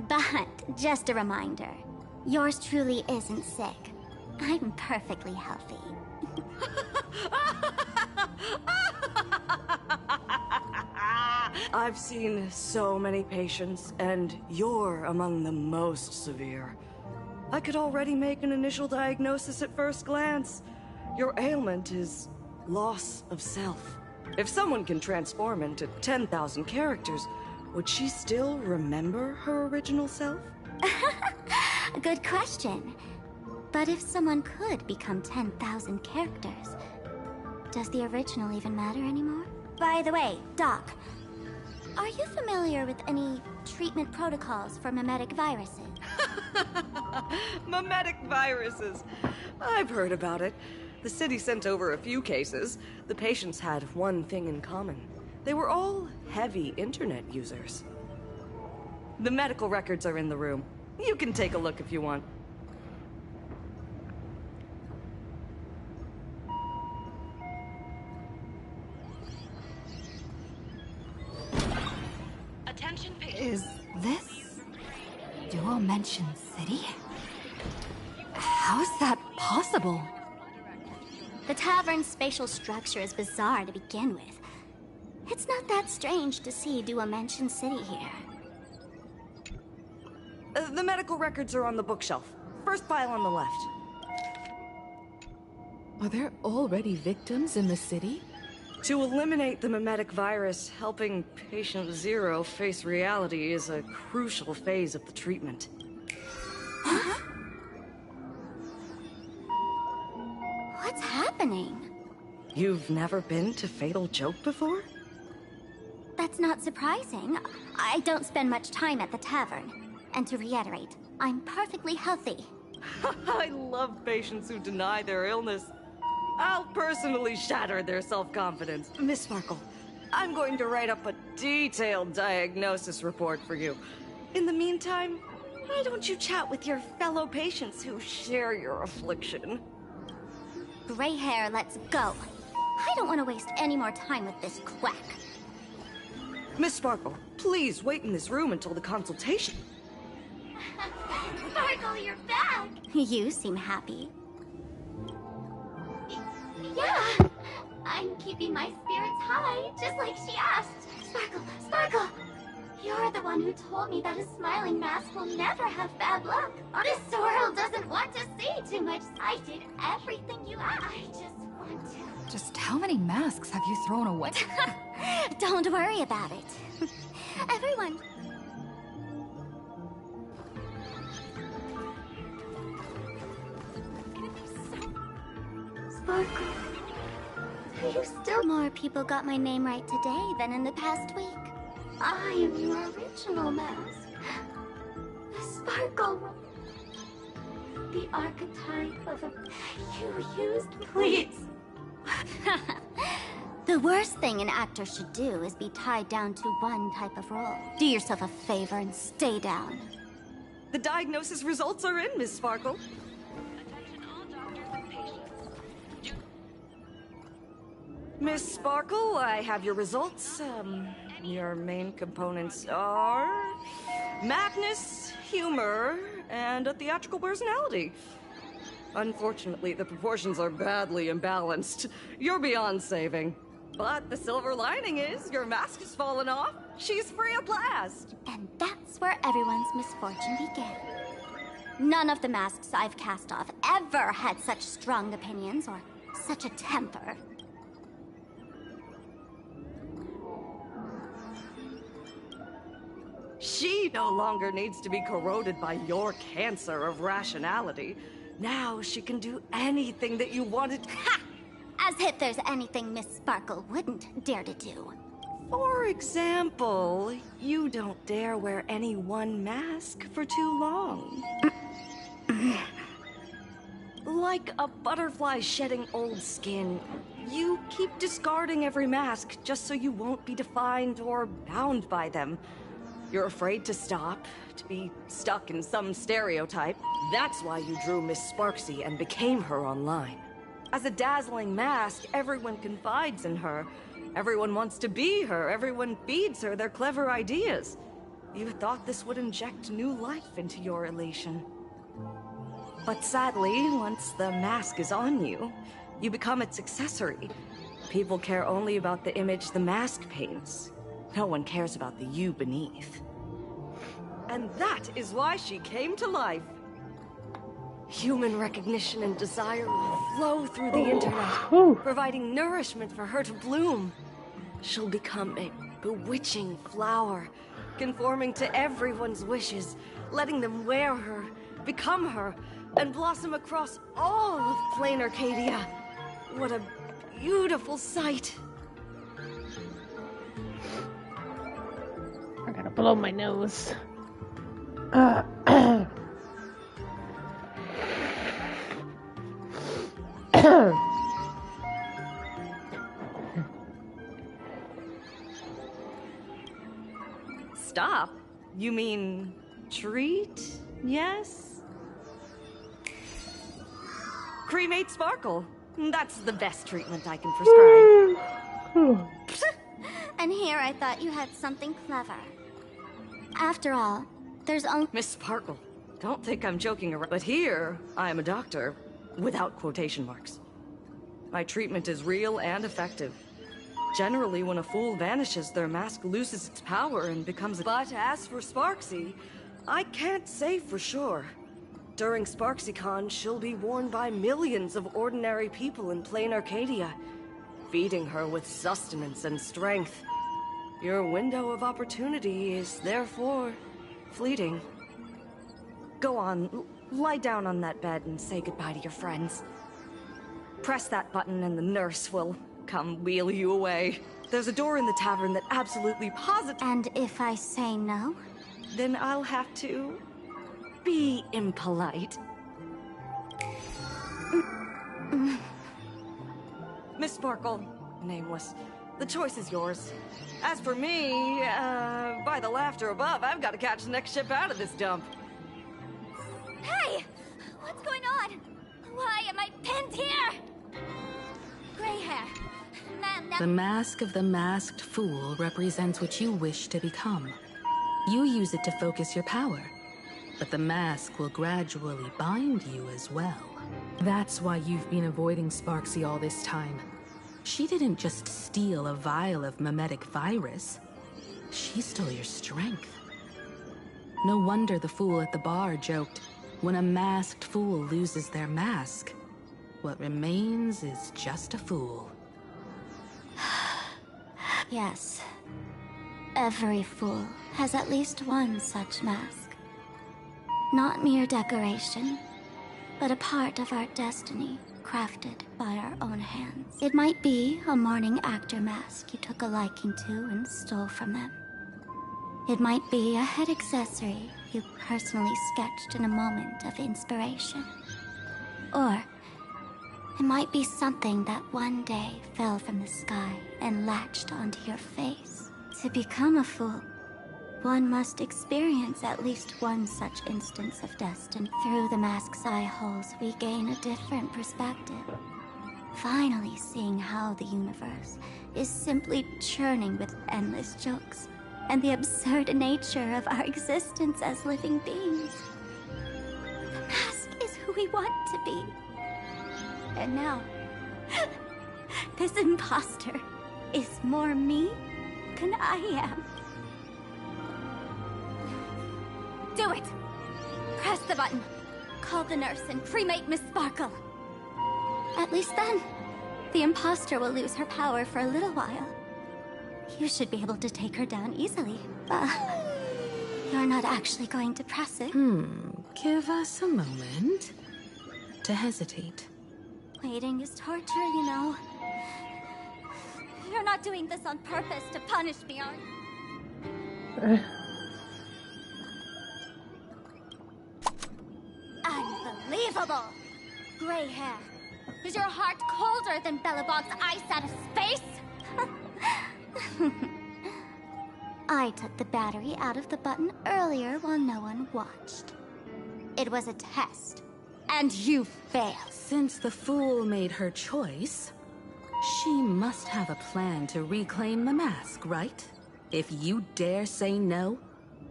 But, just a reminder, yours truly isn't sick. I'm perfectly healthy. I've seen so many patients, and you're among the most severe. I could already make an initial diagnosis at first glance. Your ailment is loss of self. If someone can transform into 10,000 characters, would she still remember her original self? Good question. But if someone could become 10,000 characters, does the original even matter anymore? By the way, Doc, are you familiar with any treatment protocols for mimetic viruses? Mimetic viruses. I've heard about it. The city sent over a few cases. The patients had one thing in common. They were all heavy internet users. The medical records are in the room. You can take a look if you want. Attention patients. Is this Dual Mention City? How is that possible? The tavern's spatial structure is bizarre to begin with. It's not that strange to see Dual-Mention City here. The medical records are on the bookshelf. First pile on the left. Are there already victims in the city? To eliminate the mimetic virus, helping Patient Zero face reality is a crucial phase of the treatment. What's happening? You've never been to Fatal Joke before? That's not surprising. I don't spend much time at the tavern. And to reiterate, I'm perfectly healthy. I love patients who deny their illness. I'll personally shatter their self-confidence. Miss Sparkle, I'm going to write up a detailed diagnosis report for you. In the meantime, why don't you chat with your fellow patients who share your affliction? Gray hair, let's go. I don't want to waste any more time with this quack. Miss Sparkle, please wait in this room until the consultation. Sparkle, you're back! You seem happy. Yeah! I'm keeping my spirits high, just like she asked. Sparkle, Sparkle! You're the one who told me that a smiling mask will never have bad luck. This world doesn't want to see too much. I did everything you asked. I just want to... Just how many masks have you thrown away? Don't worry about it. Everyone... Sparkle... You still... More people got my name right today than in the past week. I am your original mask. Sparkle. The archetype of a... You used... Please. The worst thing an actor should do is be tied down to one type of role. Do yourself a favor and stay down. The diagnosis results are in, Miss Sparkle. Miss Sparkle, I have your results. Your main components are madness, humor, and a theatrical personality. Unfortunately, the proportions are badly imbalanced. You're beyond saving. But the silver lining is your mask has fallen off. She's free at last. And that's where everyone's misfortune began. None of the masks I've cast off ever had such strong opinions or such a temper. She no longer needs to be corroded by your cancer of rationality. Now she can do anything that you wanted. Ha! As if there's anything Miss Sparkle wouldn't dare to do. For example, you don't dare wear any one mask for too long. Like a butterfly shedding old skin, you keep discarding every mask just so you won't be defined or bound by them. You're afraid to stop, to be stuck in some stereotype. That's why you drew Miss Sparksy and became her online. As a dazzling mask, everyone confides in her. Everyone wants to be her. Everyone feeds her their clever ideas. You thought this would inject new life into your elation. But sadly, once the mask is on you, you become its accessory. People care only about the image the mask paints. No one cares about the you beneath. And that is why she came to life. Human recognition and desire will flow through the internet, providing nourishment for her to bloom. She'll become a bewitching flower, conforming to everyone's wishes, letting them wear her, become her, and blossom across all of plain Arcadia. What a beautiful sight. I gotta blow my nose. Stop? You mean treat? Yes? Cremate Sparkle. That's the best treatment I can prescribe. And here I thought you had something clever. After all, there's only— Miss Sparkle, don't think I'm joking around. But here, I am a doctor, without quotation marks. My treatment is real and effective. Generally, when a fool vanishes, their mask loses its power and becomes— But as for Sparksy, I can't say for sure. During SparksyCon, she'll be worn by millions of ordinary people in plain Arcadia, feeding her with sustenance and strength. Your window of opportunity is therefore fleeting. Go on, lie down on that bed and say goodbye to your friends. Press that button and the nurse will come wheel you away. There's a door in the tavern that absolutely positively— And if I say no? Then I'll have to be impolite. Miss Sparkle, nameless, the choice is yours. As for me, by the laughter above, I've got to catch the next ship out of this dump. Hey! What's going on? Why am I pinned here? Gray hair. Ma'am, The mask of the masked fool represents what you wish to become. You use it to focus your power, but the mask will gradually bind you as well. That's why you've been avoiding Sparksy all this time. She didn't just steal a vial of mimetic virus. She stole your strength. No wonder the fool at the bar joked, when a masked fool loses their mask, what remains is just a fool. Yes. Every fool has at least one such mask. Not mere decoration, but a part of our destiny, crafted by our own hands. It might be a morning actor mask you took a liking to and stole from them. It might be a head accessory you personally sketched in a moment of inspiration. Or It might be something that one day fell from the sky and latched onto your face. To become a fool, one must experience at least one such instance of destiny. Through the mask's eye holes, we gain a different perspective. Finally seeing how the universe is simply churning with endless jokes, and the absurd nature of our existence as living beings. The mask is who we want to be. And now, this imposter is more me than I am. Do it! Press the button. Call the nurse and cremate Miss Sparkle. At least then, the imposter will lose her power for a little while. You should be able to take her down easily. You're not actually going to press it. Give us a moment to hesitate. Waiting is torture, you know. You're not doing this on purpose to punish me, are you? Unbelievable! Gray hair. Is your heart colder than Bellabog's ice out of space? I took the battery out of the button earlier while no one watched. It was a test, and you failed. Since the fool made her choice, she must have a plan to reclaim the mask, right? If you dare say no,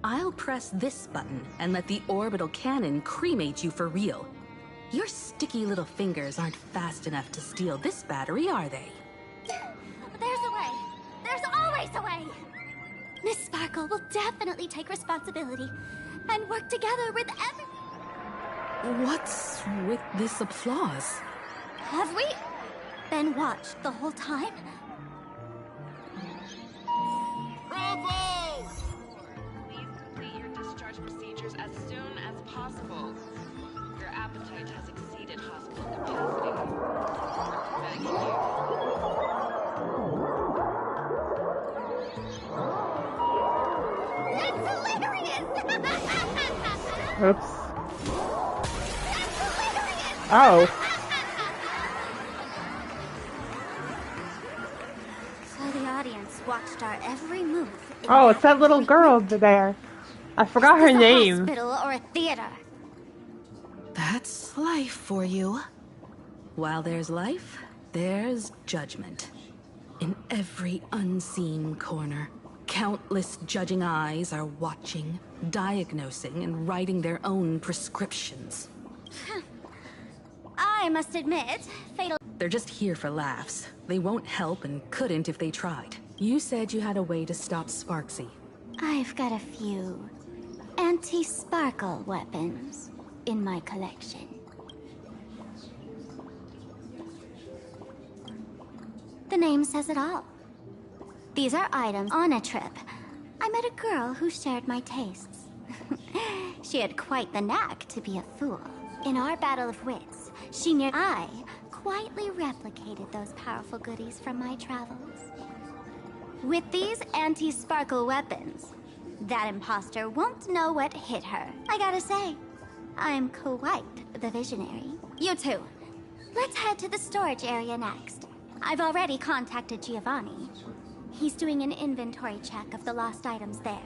I'll press this button and let the orbital cannon cremate you for real. Your sticky little fingers aren't fast enough to steal this battery, are they? There's a way. There's always a way. Miss Sparkle will definitely take responsibility and work together with What's with this applause? Have we been watched the whole time? Bravo! Please complete your discharge procedures as soon as possible. Your appetite has exceeded hospital capacity. Thank you. Oops. Oh. So the audience watched our every move. Oh, it's that little girl over there. I forgot her name. Hospital or a theater. That's life for you. While there's life, there's judgment. In every unseen corner, countless judging eyes are watching, diagnosing, and writing their own prescriptions. I must admit, fatal. They're just here for laughs. They won't help and couldn't if they tried. You said you had a way to stop Sparksy. I've got a few anti-sparkle weapons in my collection. The name says it all. These are items on a trip. I met a girl who shared my tastes. She had quite the knack to be a fool. In our battle of wits, I quietly replicated those powerful goodies from my travels. With these anti-sparkle weapons, that imposter won't know what hit her. I gotta say, I'm quite the visionary. You two, let's head to the storage area next. I've already contacted Giovanni. He's doing an inventory check of the lost items there.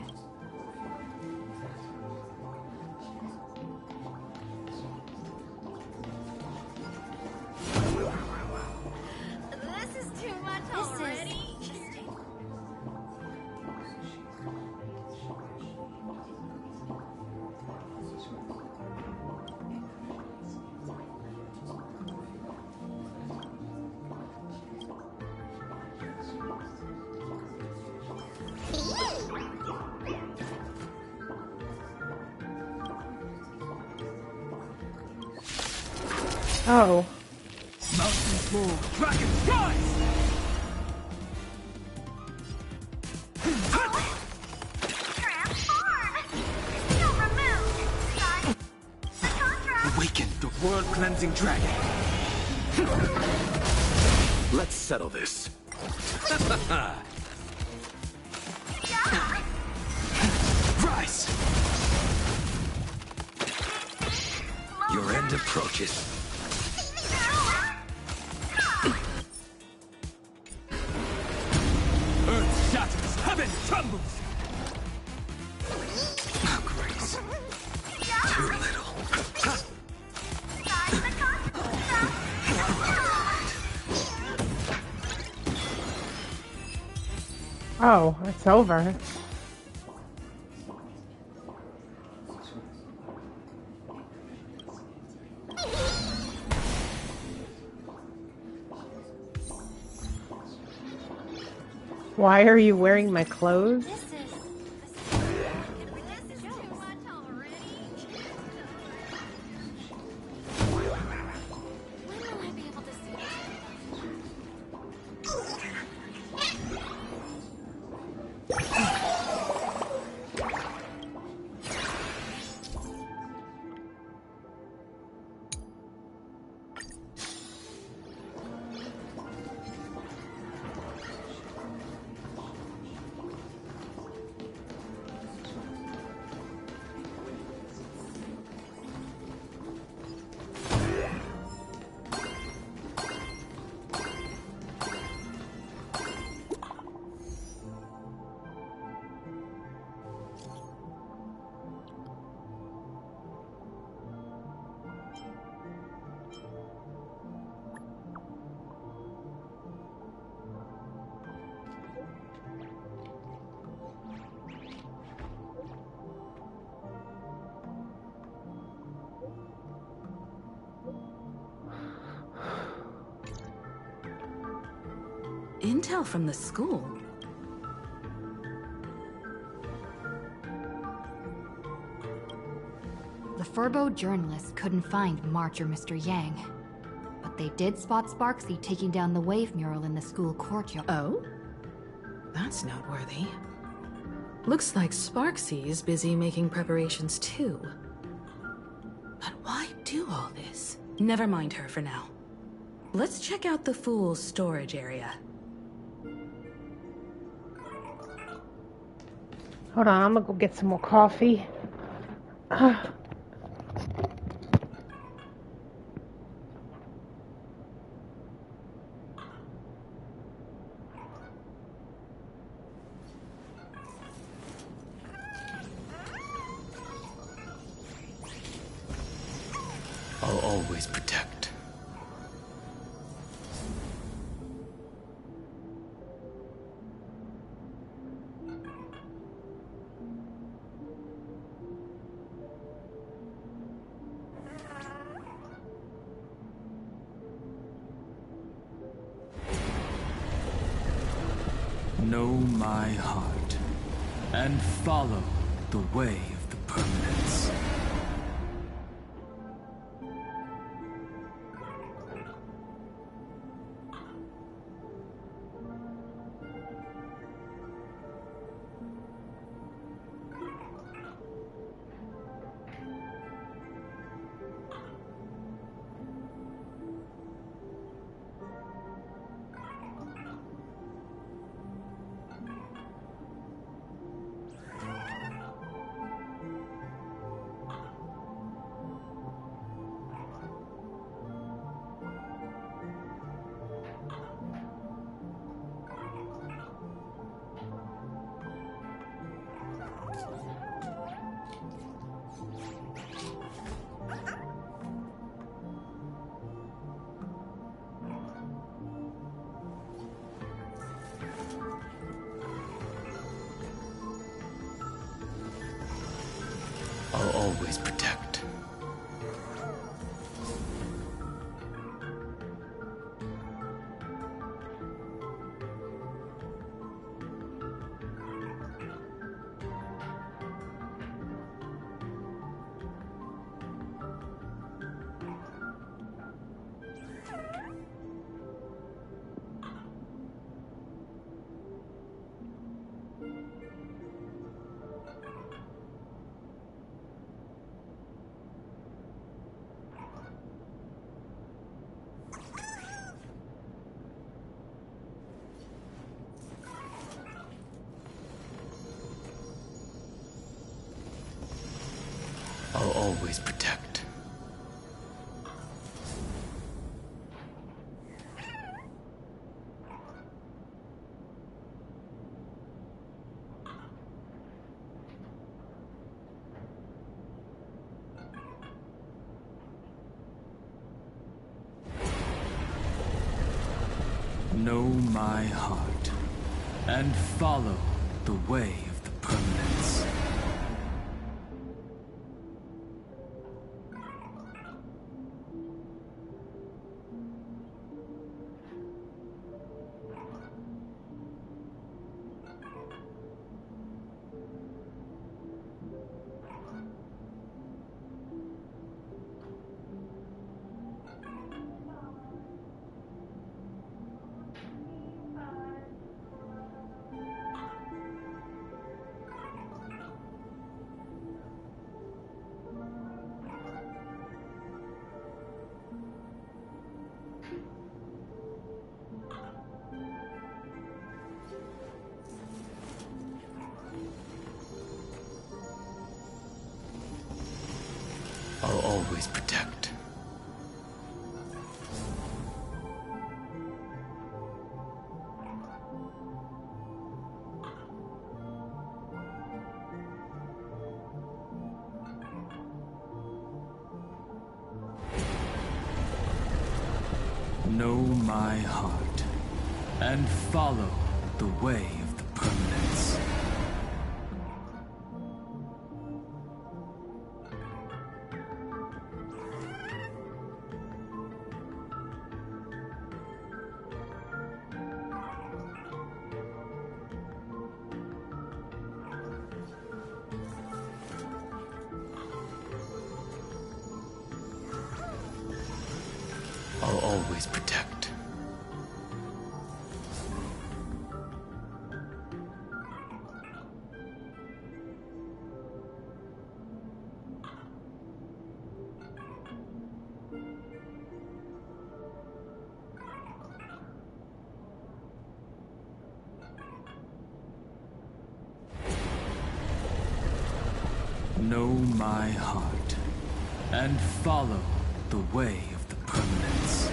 This is too much already. Oh. Mountains move, dragons rise! Awaken the world-cleansing dragon. Let's settle this. Rise! Your end approaches. Oh, it's over. Why are you wearing my clothes? Intel from the school? The Furbo journalists couldn't find March or Mr. Yang, but they did spot Sparksy taking down the wave mural in the school courtyard. Oh? That's noteworthy. Looks like Sparksy is busy making preparations too. But why do all this? Never mind her for now. Let's check out the Fool's storage area. Hold on, I'm gonna go get some more coffee. I'll always protect. Know my heart, and follow the way of the permanence. I'll always protect. I'll always protect. Know my heart, and follow the way of the permanents. I'll always protect. Know my heart, and follow the way of the permanents. I'll always protect. Know my heart, and follow the way of the permanents.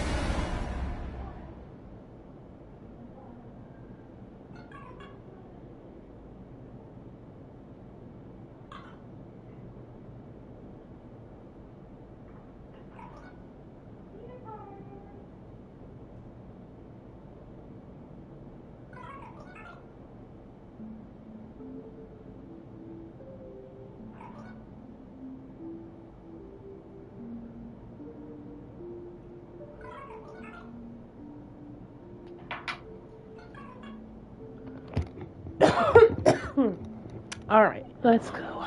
All right, let's go.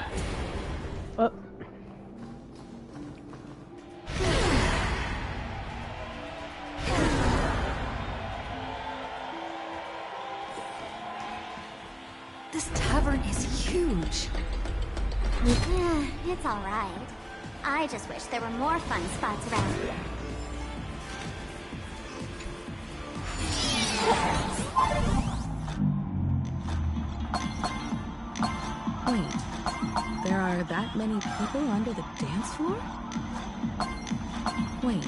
Oh. This tavern is huge. It's all right. I just wish there were more fun spots around here. Wait, there are that many people under the dance floor? Wait,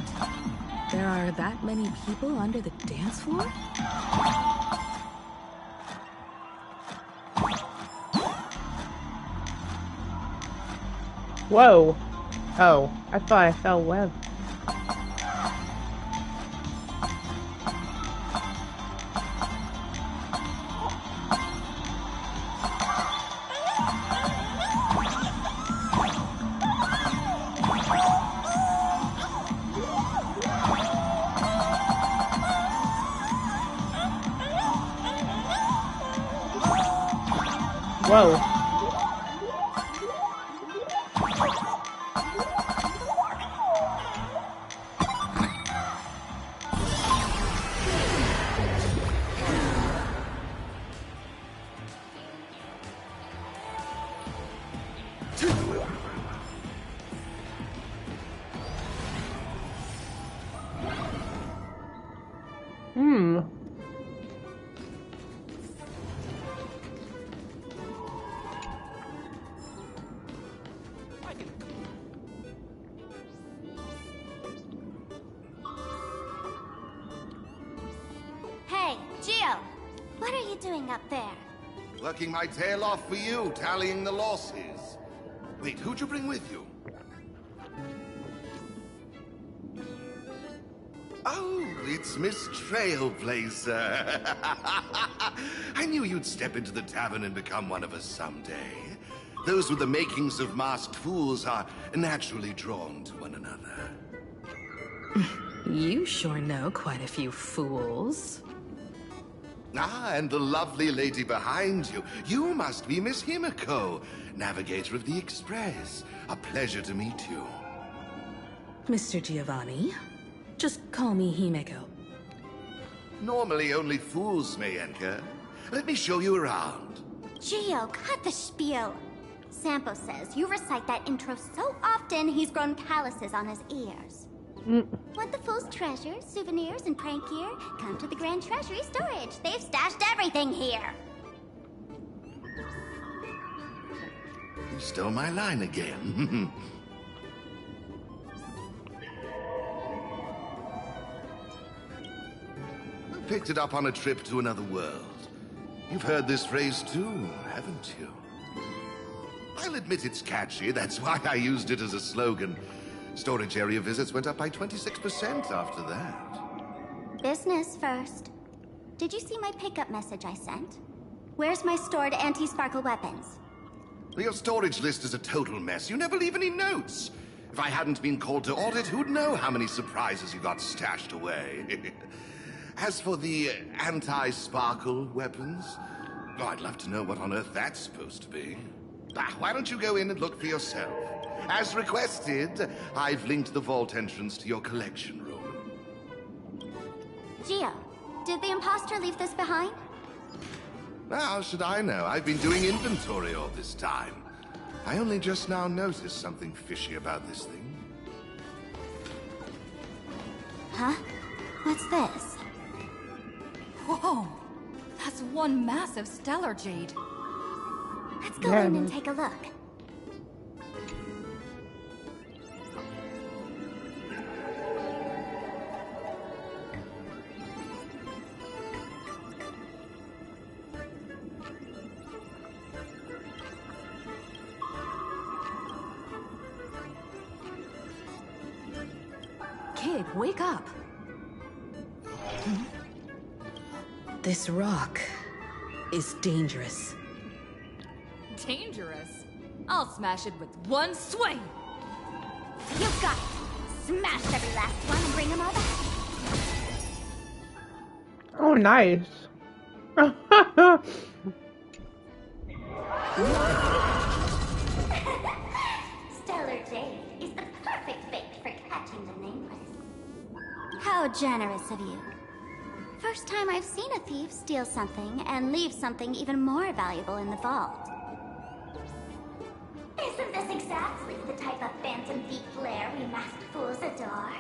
there are that many people under the dance floor? Whoa. Oh, I thought I fell web. Whoa. Hey, Gio! What are you doing up there? Working my tail off for you, tallying the losses. Wait, who'd you bring with you? Oh, it's Miss Trailblazer. I knew you'd step into the tavern and become one of us someday. Those with the makings of masked fools are naturally drawn to one another. You sure know quite a few fools. Ah, and the lovely lady behind you. You must be Miss Himiko, navigator of the Express. A pleasure to meet you. Mr. Giovanni, just call me Himeko. Normally only fools may enter. Let me show you around. Gio, cut the spiel. Sampo says you recite that intro so often he's grown calluses on his ears. Want the fool's treasures, souvenirs, and prank gear? Come to the Grand Treasury Storage. They've stashed everything here. You stole my line again. Picked it up on a trip to another world. You've heard this phrase too, haven't you? I'll admit it's catchy. That's why I used it as a slogan. Storage area visits went up by 26% after that. Business first. Did you see my pickup message I sent? Where's my stored anti-sparkle weapons? Well, your storage list is a total mess. You never leave any notes. If I hadn't been called to audit, who'd know how many surprises you got stashed away? As for the anti-sparkle weapons, oh, I'd love to know what on earth that's supposed to be. Why don't you go in and look for yourself? As requested, I've linked the vault entrance to your collection room. Gio, did the imposter leave this behind? How should I know? I've been doing inventory all this time. I only just now noticed something fishy about this thing. Huh? What's this? Whoa! That's one massive stellar jade. Let's go in and take a look. Kid, wake up. This rock is dangerous. Dangerous? I'll smash it with one swing! You got it! Smash every last one and bring them all back! Oh, nice. Stellar Jade is the perfect bait for catching the nameless. How generous of you. First time I've seen a thief steal something and leave something even more valuable in the vault. Isn't this exactly the type of phantom thief flair we masked fools adore?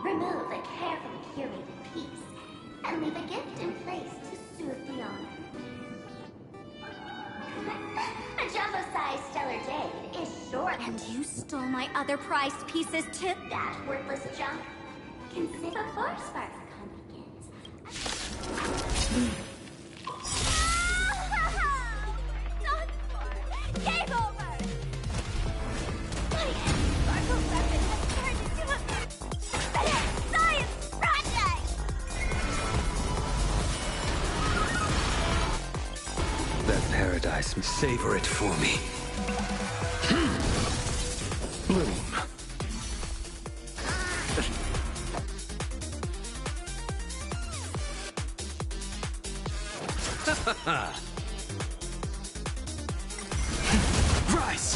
Remove a carefully curated piece and leave a gift in place to soothe the owner. A jumbo-sized Stellar Jade is short. And you stole my other prized pieces too? That worthless junk. Consider before SparkleCon begins. Done for! Game over! My sparkle weapon has turned into a science project! That paradise, savor it for me. Bloom. Rise!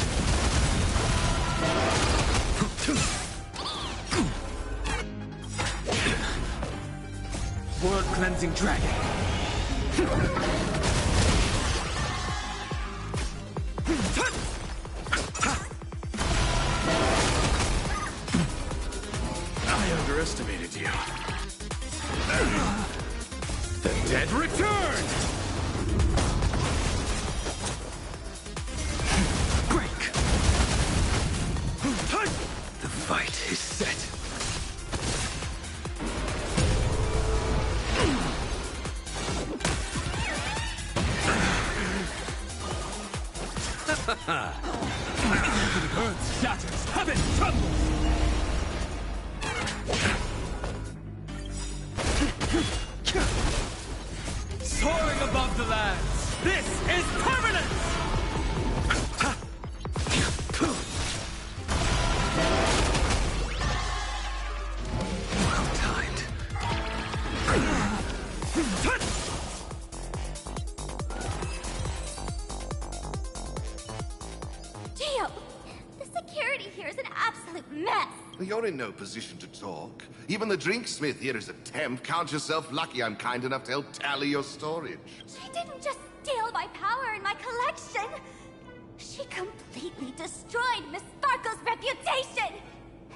World cleansing dragon. I underestimated you. The dead return! Break! The fight is set. Earth shatters, heaven trembles! here is an absolute mess. You're in no position to talk. Even the drinksmith here is a temp. Count yourself lucky I'm kind enough to help tally your storage. She didn't just steal my power and my collection. She completely destroyed Miss Sparkle's reputation.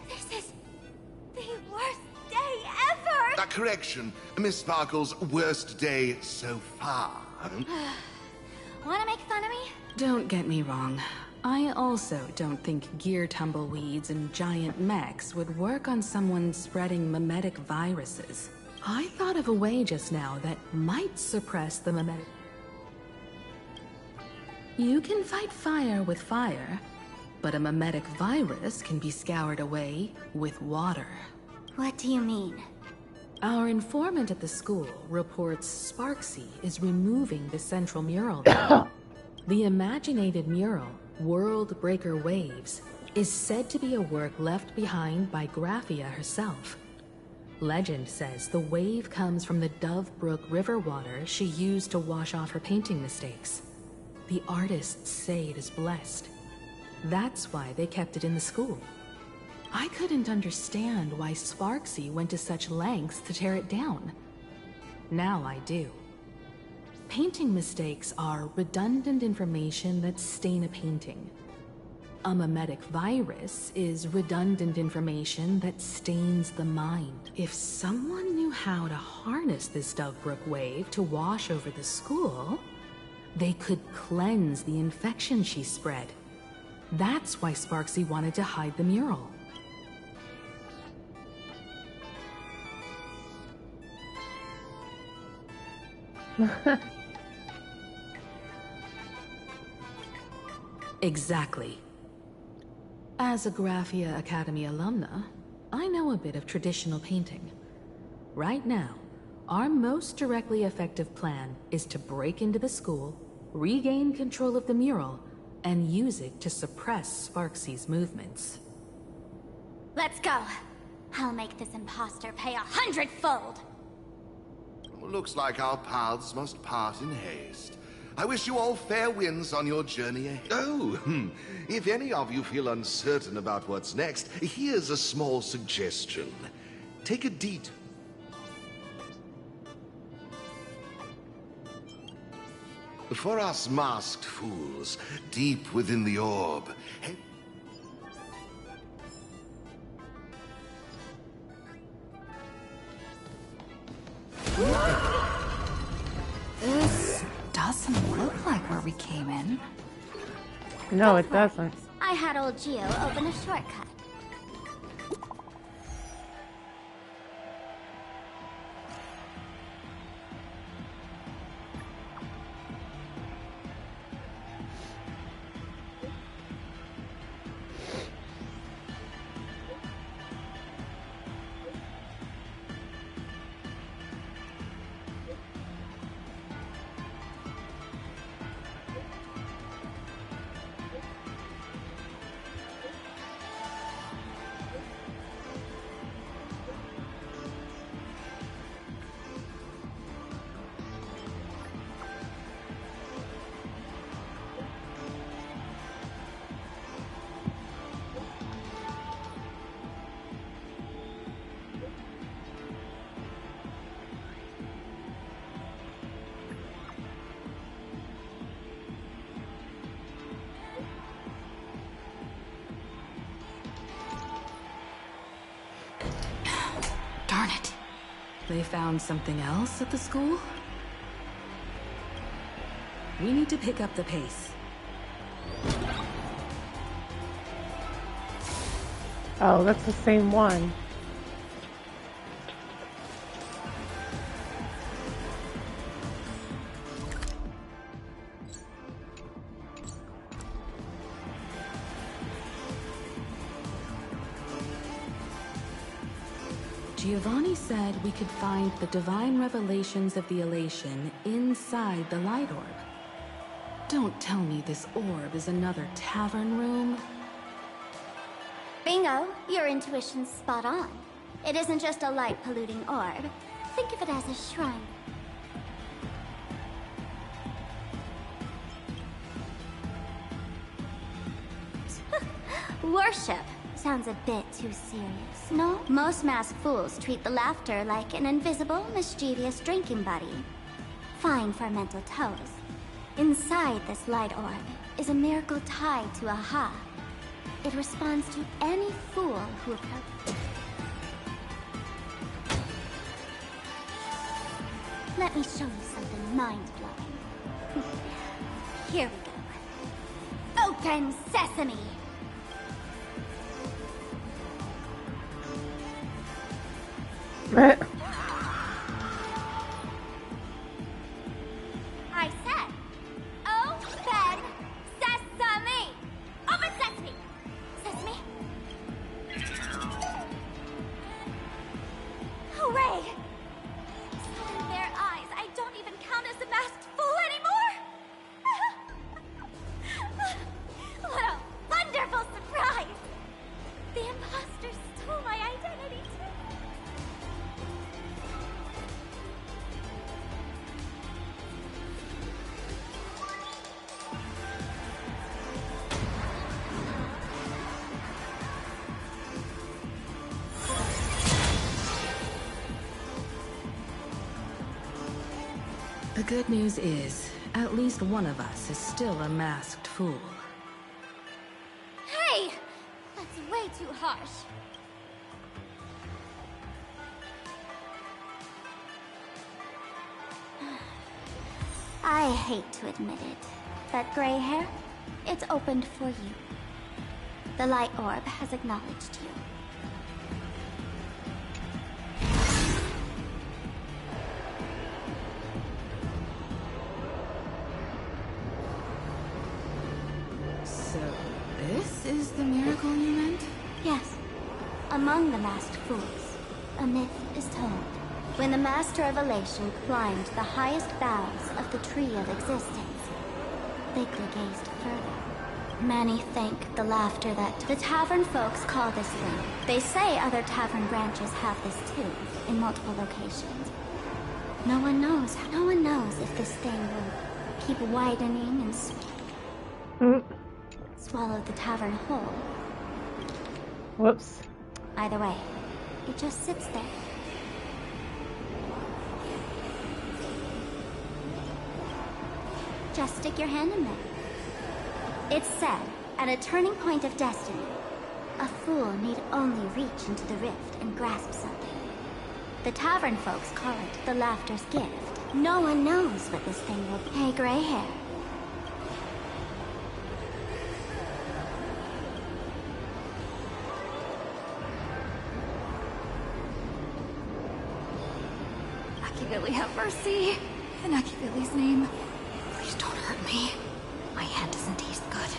This is the worst day ever. A correction. Miss Sparkle's worst day so far. Wanna make fun of me? Don't get me wrong. I also don't think gear tumbleweeds and giant mechs would work on someone spreading mimetic viruses. I thought of a way just now that might suppress the mimetic. You can fight fire with fire, but a mimetic virus can be scoured away with water. What do you mean? Our informant at the school reports Sparksy is removing the central mural. The imaginated mural, World Breaker Waves, is said to be a work left behind by Graphia herself. Legend says the wave comes from the Dove Brook river water she used to wash off her painting mistakes. The artists say it is blessed. That's why they kept it in the school. I couldn't understand why Sparksy went to such lengths to tear it down. Now I do. Painting mistakes are redundant information that stain a painting. A mimetic virus is redundant information that stains the mind. If someone knew how to harness this Dovebrook wave to wash over the school, they could cleanse the infection she spread. That's why Sparksy wanted to hide the mural. Exactly. As a Graphia Academy alumna, I know a bit of traditional painting. Right now, our most directly effective plan is to break into the school, regain control of the mural, and use it to suppress Sparksy's movements. Let's go. I'll make this imposter pay 100-fold. Looks like our paths must part in haste. I wish you all fair winds on your journey ahead. Oh, if any of you feel uncertain about what's next, here's a small suggestion. Take a detour. For us masked fools, deep within the orb, This doesn't look like where we came in. No, it doesn't. I had old Geo open a shortcut. Darn it. They found something else at the school? We need to pick up the pace. Oh, that's the same one. Giovanni said we could find the divine revelations of the elation inside the light orb. Don't tell me this orb is another tavern room. Bingo, your intuition's spot on. It isn't just a light-polluting orb. Think of it as a shrine. Worship sounds a bit too serious, no? Most masked fools treat the laughter like an invisible, mischievous drinking buddy. Fine for mental toes. Inside this light orb is a miracle tied to Aha. It responds to any fool who approaches. Let me show you something mind-blowing. Here we go. Open sesame! I said, open sesame! Open sesame! Sesame? Hooray! In their eyes, I don't even count as a masked fool anymore! What a wonderful surprise! The imposter stole my identity too! The good news is, at least one of us is still a masked fool. Hey! That's way too harsh. I hate to admit it, but gray hair, it's opened for you. The light orb has acknowledged you. So, this is the miracle you meant? Yes. Among the masked fools, a myth is told. When the Master of Elation climbed the highest boughs of the Tree of Existence, Bigly gazed further. Many think the laughter that the tavern folks call this thing. They say other tavern branches have this too, in multiple locations. No one knows if this thing will keep widening and swallow the tavern whole. Whoops. Either way, it just sits there. Just stick your hand in there. It's said, at a turning point of destiny, a fool need only reach into the rift and grasp something. The tavern folks call it the laughter's gift. No one knows what this thing will be. Hey, gray hair. Machiavelli, have mercy. In Machiavelli's name, please don't hurt me. My hand doesn't taste good.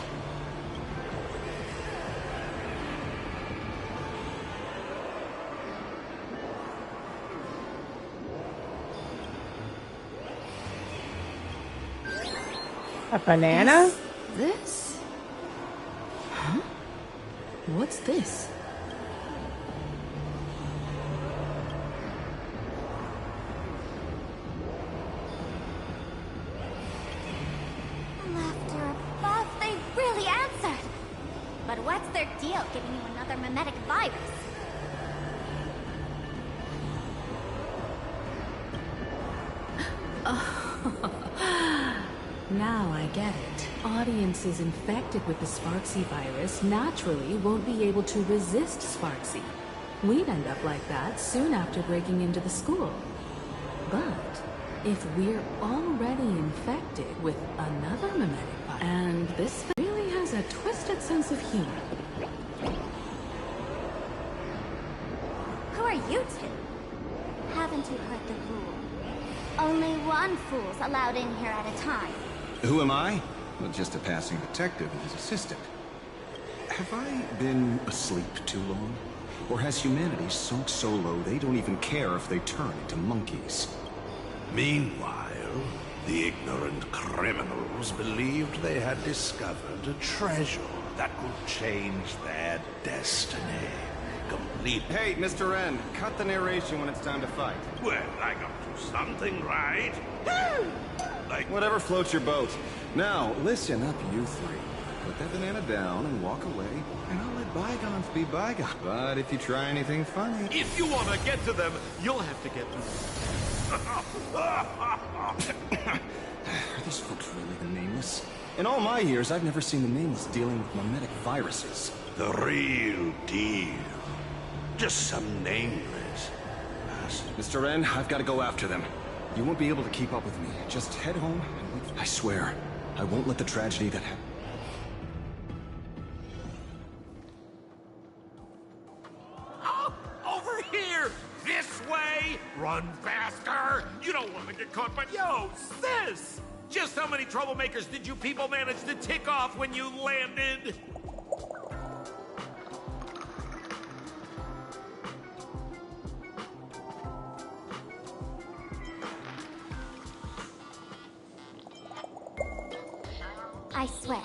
A banana? This? Huh? What's this? Laughter above, they really answered. But what's their deal giving you another mimetic virus? Now I get it. Audiences infected with the Sparksy virus naturally won't be able to resist Sparksy. We'd end up like that soon after breaking into the school. But if we're already infected with another mimetic virus, and this really has a twisted sense of humor. Who are you two? Haven't you heard the rule? Only one fool's allowed in here at a time. Who am I? Well, just a passing detective and his assistant. Have I been asleep too long? Or has humanity sunk so low they don't even care if they turn into monkeys? Meanwhile, the ignorant criminals believed they had discovered a treasure that could change their destiny. Complete. Hey, Mr. Wren, cut the narration when it's time to fight. Well, I got to something right. Like whatever floats your boat. Now, listen up, you three. Put that banana down and walk away, and I'll let be bygone. But if you try anything funny... If you want to get to them, you'll have to get to Are these folks really the Nameless? In all my years, I've never seen the Nameless dealing with mimetic viruses. The real deal. Just some nameless. Mr. Wren, I've got to go after them. You won't be able to keep up with me. Just head home and wait. I swear, I won't let the tragedy that happened. Over here! This way! Run faster! You don't want to get caught by... Yo, sis! Just how many troublemakers did you people manage to tick off when you landed? I swear,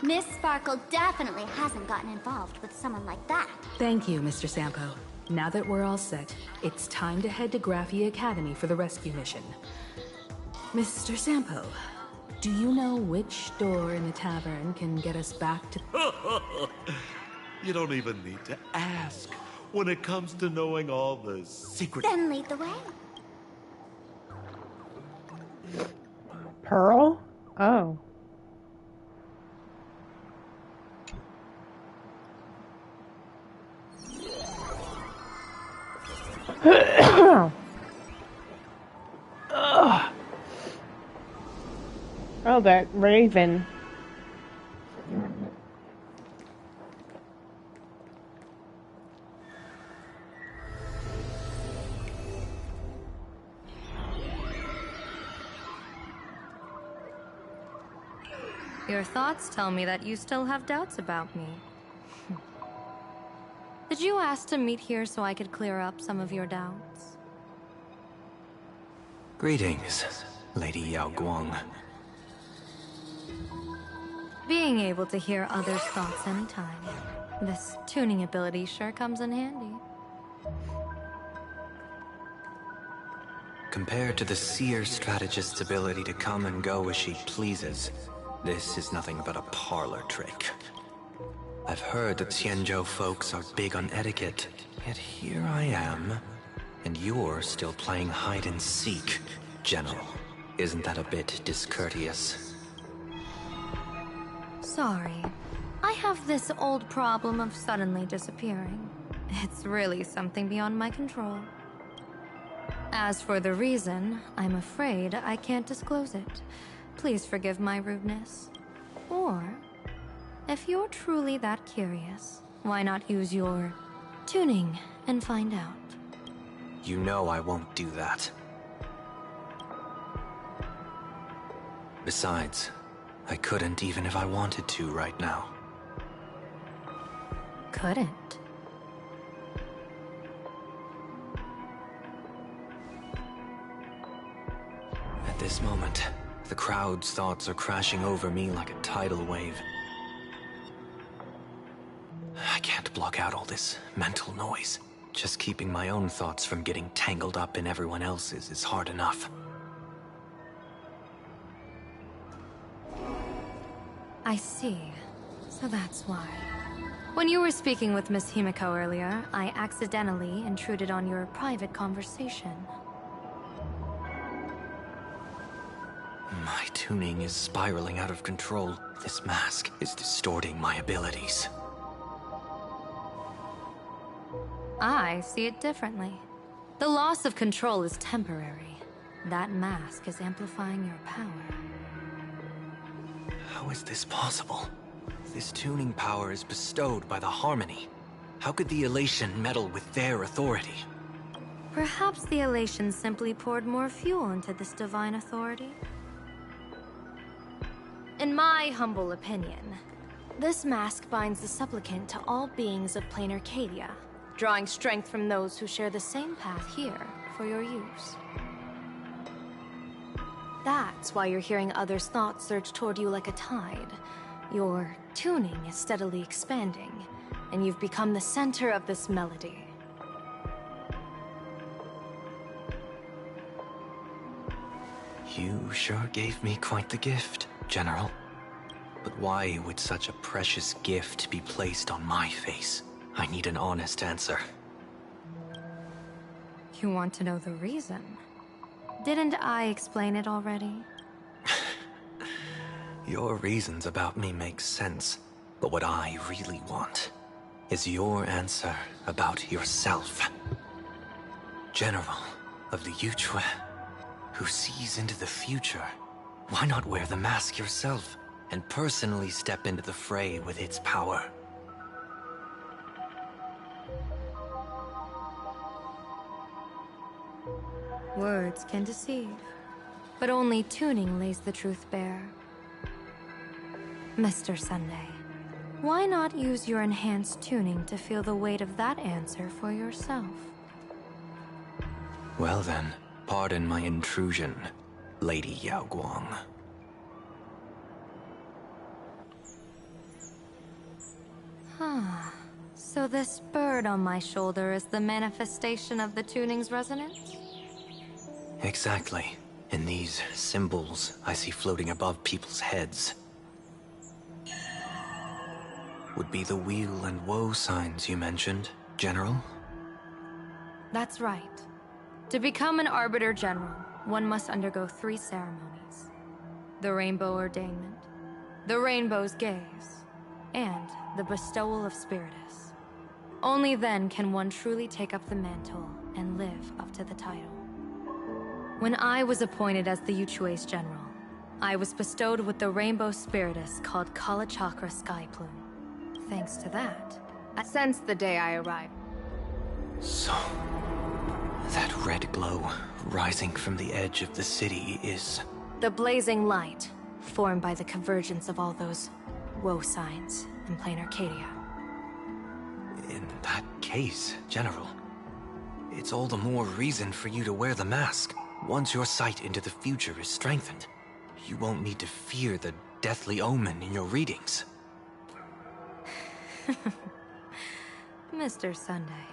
Miss Sparkle definitely hasn't gotten involved with someone like that. Thank you, Mr. Sampo. Now that we're all set, it's time to head to Graphia Academy for the rescue mission. Mr. Sampo, do you know which door in the tavern can get us back to... You don't even need to ask when it comes to knowing all the secret... Then lead the way. Pearl? Oh. Ugh. Oh, that raven. Your thoughts tell me that you still have doubts about me. Did you ask to meet here so I could clear up some of your doubts? Greetings, Lady Yao Guang. Being able to hear others' thoughts anytime. This tuning ability sure comes in handy. Compared to the seer strategist's ability to come and go as she pleases, this is nothing but a parlor trick. I've heard that Xianzhou folks are big on etiquette, yet here I am, and you're still playing hide and seek, General. Isn't that a bit discourteous? Sorry. I have this old problem of suddenly disappearing. It's really something beyond my control. As for the reason, I'm afraid I can't disclose it. Please forgive my rudeness. Or, if you're truly that curious, why not use your tuning and find out? You know I won't do that. Besides, I couldn't even if I wanted to right now. Couldn't? At this moment, the crowd's thoughts are crashing over me like a tidal wave. I can't block out all this mental noise. Just keeping my own thoughts from getting tangled up in everyone else's is hard enough. I see. So that's why. When you were speaking with Miss Himiko earlier, I accidentally intruded on your private conversation. My tuning is spiraling out of control. This mask is distorting my abilities. I see it differently. The loss of control is temporary. That mask is amplifying your power. How is this possible? This tuning power is bestowed by the Harmony. How could the Elation meddle with their authority? Perhaps the Elation simply poured more fuel into this divine authority? In my humble opinion, this mask binds the supplicant to all beings of plain Arcadia, drawing strength from those who share the same path here for your use. That's why you're hearing others' thoughts surge toward you like a tide. Your tuning is steadily expanding, and you've become the center of this melody. You sure gave me quite the gift, General. But why would such a precious gift be placed on my face? I need an honest answer. You want to know the reason? Didn't I explain it already? Your reasons about me make sense, but what I really want is your answer about yourself. General of the Yuchue, who sees into the future. Why not wear the mask yourself and personally step into the fray with its power? Words can deceive, but only tuning lays the truth bare. Mr. Sunday, why not use your enhanced tuning to feel the weight of that answer for yourself? Well then, pardon my intrusion, Lady Yao Guang. So this bird on my shoulder is the manifestation of the tuning's resonance? Exactly. And these symbols I see floating above people's heads would be the wheel and woe signs you mentioned, General? That's right. To become an Arbiter General, one must undergo 3 ceremonies. The Rainbow Ordainment, the Rainbow's Gaze, and the Bestowal of Spiritus. Only then can one truly take up the mantle and live up to the title. When I was appointed as the Yuchue's General, I was bestowed with the Rainbow Spiritus called Kala Chakra Sky Plume. Thanks to that, I sensed the day I arrived. So, that red glow rising from the edge of the city is... The blazing light, formed by the convergence of all those woe signs in plain Arcadia. In that case, General, it's all the more reason for you to wear the mask. Once your sight into the future is strengthened, you won't need to fear the deathly omen in your readings. Mr. Sunday,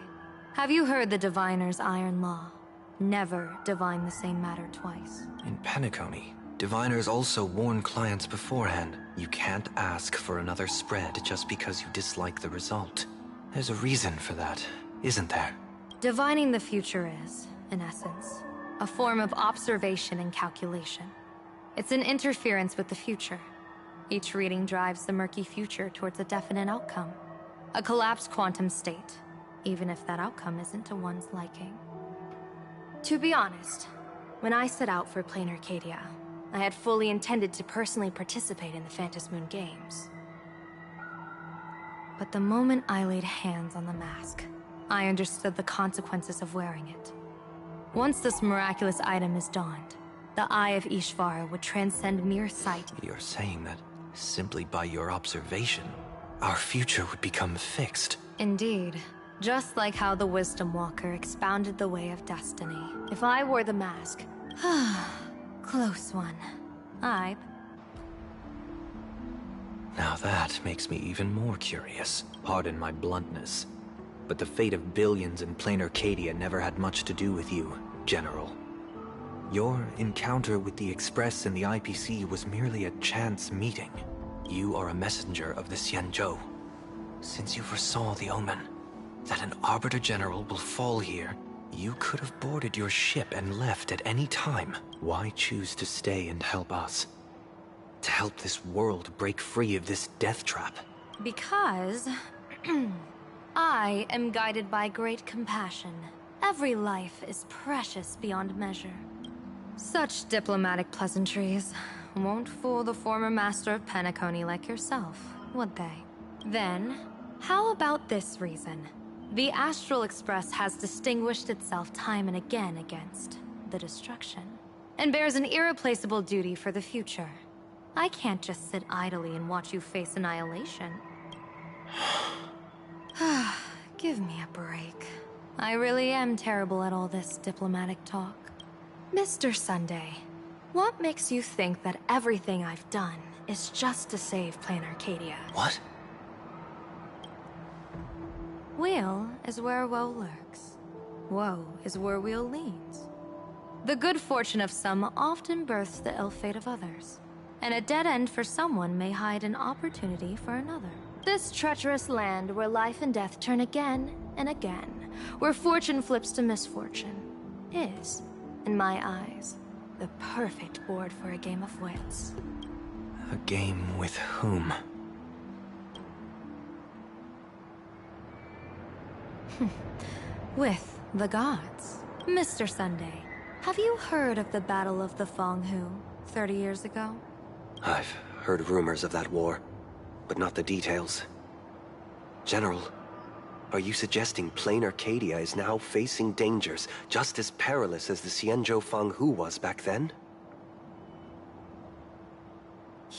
have you heard the Diviner's iron law? Never divine the same matter twice. In Penacony, diviners also warn clients beforehand. You can't ask for another spread just because you dislike the result. There's a reason for that, isn't there? Divining the future is, in essence, a form of observation and calculation. It's an interference with the future. Each reading drives the murky future towards a definite outcome. A collapsed quantum state, even if that outcome isn't to one's liking. To be honest, when I set out for Plain Arcadia, I had fully intended to personally participate in the Phantom Moon Games. But the moment I laid hands on the mask, I understood the consequences of wearing it. Once this miraculous item is donned, the Eye of Ishvara would transcend mere sight. You're saying that simply by your observation, our future would become fixed. Indeed. Just like how the Wisdom Walker expounded the way of destiny. If I wore the mask... Close one. I'd... Now that makes me even more curious. Pardon my bluntness. But the fate of billions in plain Arcadia never had much to do with you, General. Your encounter with the Express and the IPC was merely a chance meeting. You are a messenger of the Xianzhou. Since you foresaw the omen, that an Arbiter General will fall here, you could have boarded your ship and left at any time. Why choose to stay and help us? To help this world break free of this death trap? Because... I am guided by great compassion. Every life is precious beyond measure. Such diplomatic pleasantries won't fool the former master of Penacony like yourself, would they? Then, how about this reason? The Astral Express has distinguished itself time and again against the destruction, and bears an irreplaceable duty for the future. I can't just sit idly and watch you face annihilation. Give me a break. I really am terrible at all this diplomatic talk. Mr. Sunday, what makes you think that everything I've done is just to save Plain Arcadia? What? Weal is where woe lurks. Woe is where weal leans. The good fortune of some often births the ill fate of others, and a dead end for someone may hide an opportunity for another. this treacherous land where life and death turn again and again, where fortune flips to misfortune, is, in my eyes, the perfect board for a game of wits. A game with whom? With the gods. Mr. Sunday, have you heard of the Battle of the Fong Hu 30 years ago? I've heard rumors of that war, but not the details. General, are you suggesting plain Arcadia is now facing dangers just as perilous as the Xianzhou Fang Hu was back then?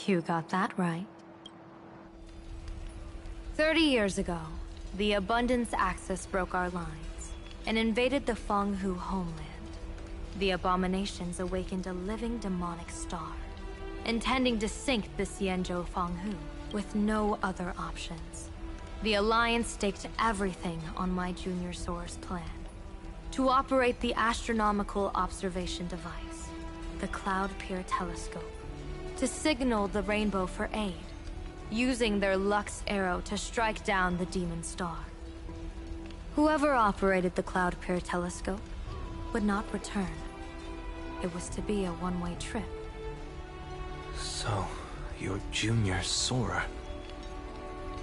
You got that right. 30 years ago, the Abundance Axis broke our lines and invaded the Fang Hu homeland. The abominations awakened a living demonic star, intending to sink the Xianzhou Fang Hu with no other options. The Alliance staked everything on my junior soar's plan. To operate the astronomical observation device, the Cloud Peer Telescope, to signal the rainbow for aid, using their Lux arrow to strike down the demon star. Whoever operated the Cloud Peer Telescope would not return. It was to be a one-way trip. So, your junior soarer.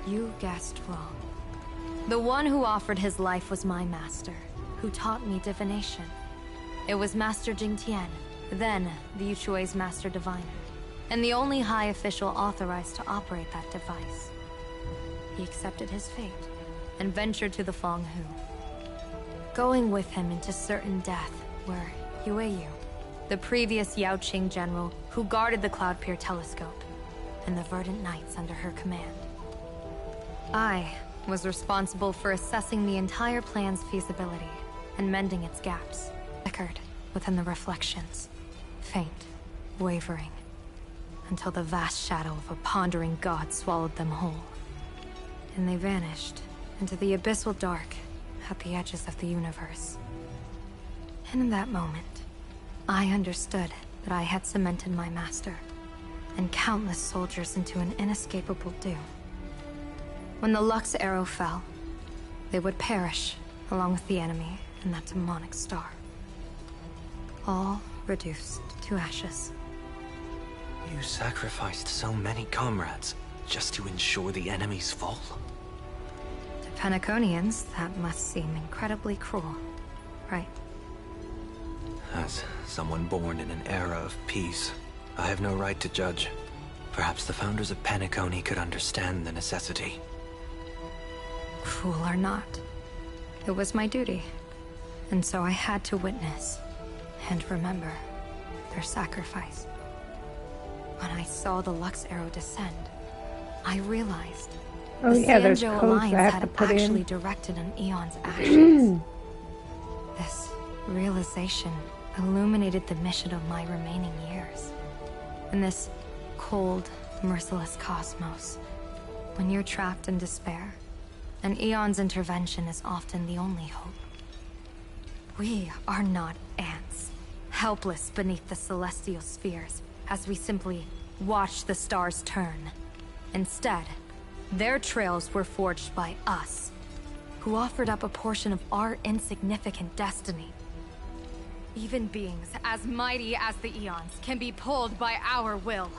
You guessed wrong. The one who offered his life was my master, who taught me divination. It was Master Jingtian, then the Yuchui's Master Diviner, and the only high official authorized to operate that device. He accepted his fate and ventured to the Fang Hu, going with him into certain death were Yueyu, the previous Yaoqing general who guarded the Cloud Peer Telescope, and the Verdant Knights under her command. I was responsible for assessing the entire plan's feasibility and mending its gaps, flickered within the reflections, faint, wavering, until the vast shadow of a pondering god swallowed them whole. And they vanished into the abyssal dark at the edges of the universe. And in that moment, I understood that I had cemented my master and countless soldiers into an inescapable doom. When the Lux arrow fell, they would perish along with the enemy and that demonic star. All reduced to ashes. You sacrificed so many comrades just to ensure the enemy's fall? To Penaconians, that must seem incredibly cruel, right? As someone born in an era of peace, I have no right to judge. Perhaps the founders of Penacony could understand the necessity. Cruel or not, it was my duty. And so I had to witness and remember their sacrifice. When I saw the Lux arrow descend, I realized the there's Xianzhou codes I Alliance have to had put actually in. directed an Aeon's actions. This realization illuminated the mission of my remaining years. In this cold, merciless cosmos, when you're trapped in despair, an Aeon's intervention is often the only hope. We are not ants, helpless beneath the celestial spheres as we simply watch the stars turn. Instead, their trails were forged by us, who offered up a portion of our insignificant destiny. Even beings as mighty as the Aeons can be pulled by our will.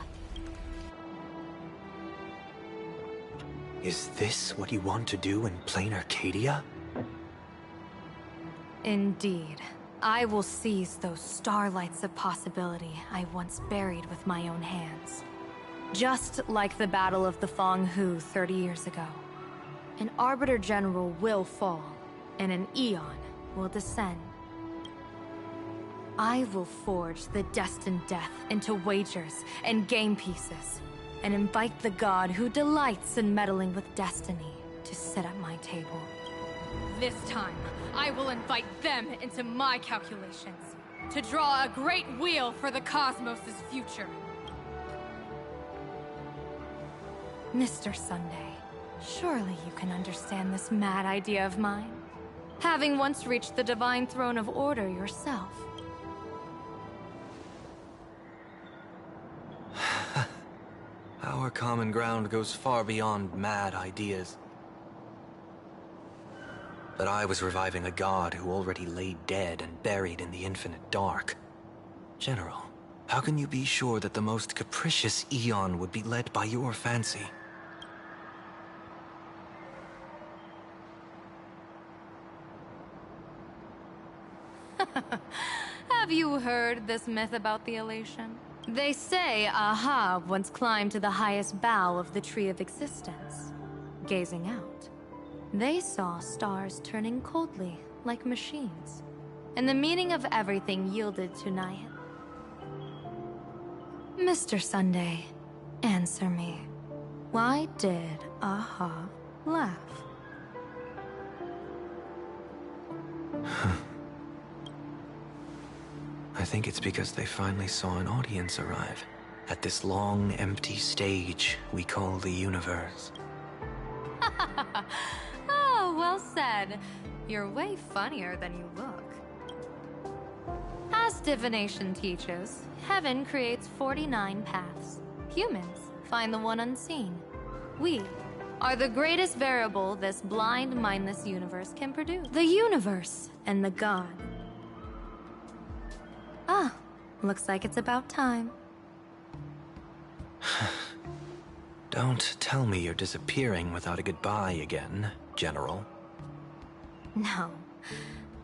Is this what you want to do in plain Arcadia? Indeed. I will seize those starlights of possibility I once buried with my own hands. Just like the Battle of the Fang Hu 30 years ago. An Arbiter General will fall, and an Aeon will descend. I will forge the destined death into wagers and game pieces, and invite the god who delights in meddling with destiny to sit at my table. This time, I will invite them into my calculations, to draw a great wheel for the cosmos' future. Mr. Sunday, surely you can understand this mad idea of mine, having once reached the divine throne of order yourself. Our common ground goes far beyond mad ideas. But I was reviving a god who already lay dead and buried in the infinite dark. General, how can you be sure that the most capricious Eon would be led by your fancy? Have you heard this myth about the elation? They say Ahab once climbed to the highest bough of the Tree of Existence. Gazing out, they saw stars turning coldly, like machines. And the meaning of everything yielded to Nihil. Mr. Sunday, answer me. Why did Ahab laugh? I think it's because they finally saw an audience arrive at this long, empty stage we call the universe. Oh, well said. You're way funnier than you look. As divination teaches, heaven creates 49 paths. Humans find the one unseen. We are the greatest variable this blind, mindless universe can produce. The universe and the god. Ah, looks like it's about time. Don't tell me you're disappearing without a goodbye again, General. No.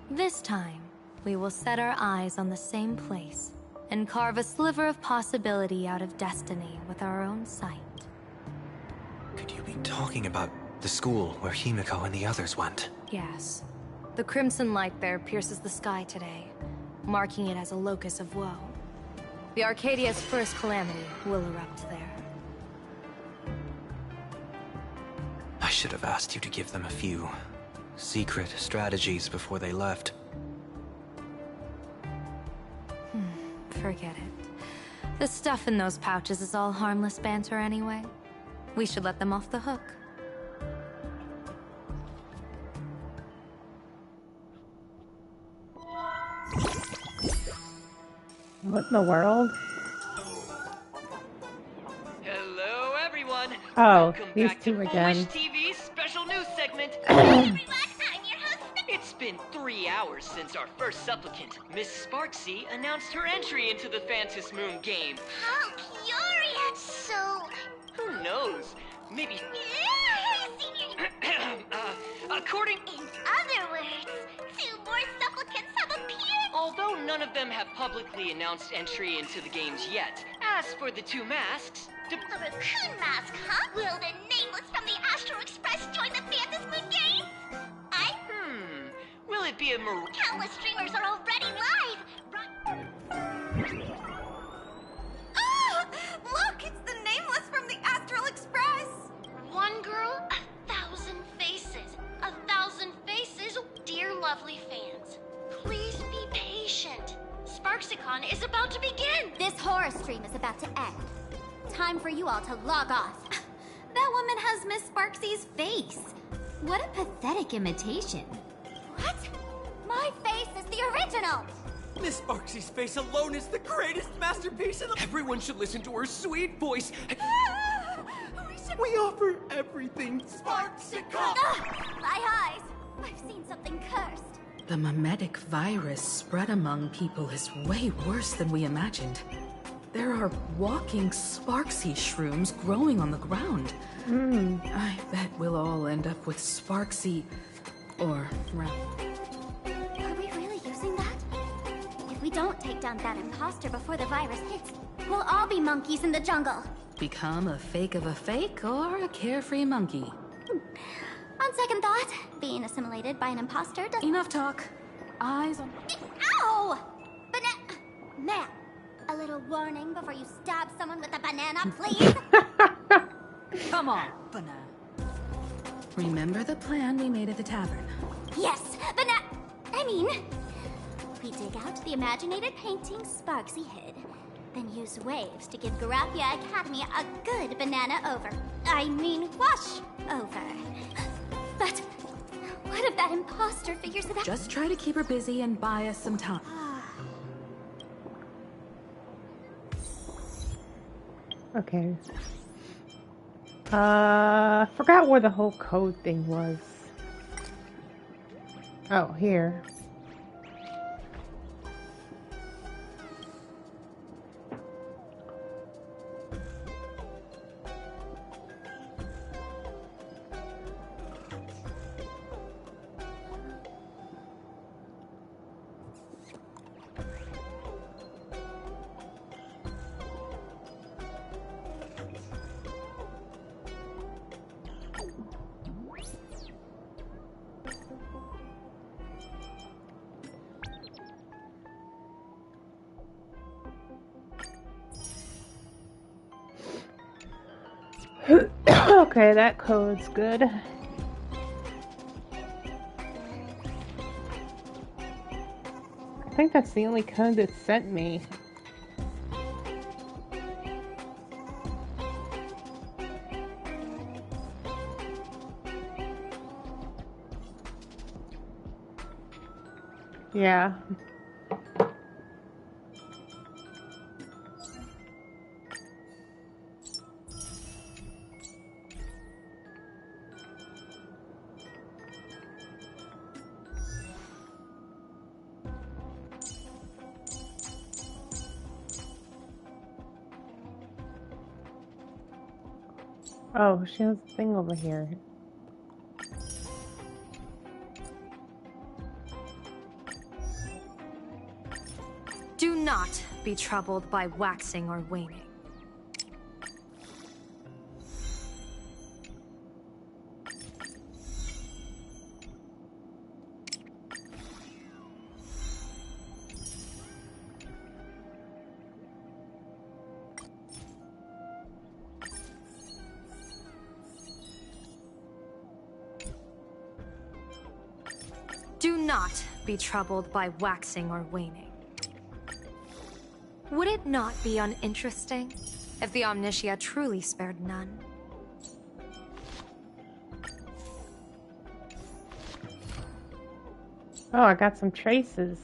This time, we will set our eyes on the same place and carve a sliver of possibility out of destiny with our own sight. Could you be talking about the school where Himiko and the others went? Yes. The crimson light there pierces the sky today, marking it as a locus of woe. The Arcadia's first calamity will erupt there. I should have asked you to give them a few secret strategies before they left. Forget it. The stuff in those pouches is all harmless banter anyway. We should let them off the hook. What in the world? Hello, everyone. Oh, Welcome these back two to again. Foolish TV's special news segment. It's been 3 hours since our first supplicant, Miss Sparksy, announced her entry into the Phantom Moon game. How curious! So... Who knows? Maybe... according... In other words, 2 more supplicants have appeared! Although none of them have publicly announced entry into the games yet, as for the 2 masks... A raccoon mask, huh? Will the nameless from the Astro Express join the Phantom Moon game? Will it be a Countless streamers are already live! Oh! Look! It's the nameless from the Astral Express! One girl, 1,000 faces. 1,000 faces. Dear lovely fans, please be patient. SparksyCon is about to begin. This horror stream is about to end. Time for you all to log off. That woman has Miss Sparksy's face. What a pathetic imitation. What? My face is the original! Miss Sparksy's face alone is the greatest masterpiece in the... Everyone should listen to her sweet voice. We offer everything SparksyCon! My eyes! I've seen something cursed. The mimetic virus spread among people is way worse than we imagined. There are walking Sparksy shrooms growing on the ground. I bet we'll all end up with Sparksy or Ralph. Are we really using that? If we don't take down that imposter before the virus hits, we'll all be monkeys in the jungle. Become a fake of a fake or a carefree monkey. On second thought, being assimilated by an imposter doesn't... Enough talk. Eyes on... Ow! Ma'am, a little warning before you stab someone with a banana, please? Come on, banana. Remember the plan we made at the tavern? Yes, we dig out the imaginated painting Sparksy hid, then use waves to give Garapia Academy a good wash over. But what if that imposter figures it out? Just try to keep her busy and buy us some time. Okay. Forgot where the whole code thing was. Oh, here. Okay, that code's good. I think that's the only code that sent me. Yeah. Oh, she has a thing over here. Do not be troubled by waxing or waning. Do not be troubled by waxing or waning. Would it not be uninteresting if the Omnitia truly spared none? Oh, I got some traces.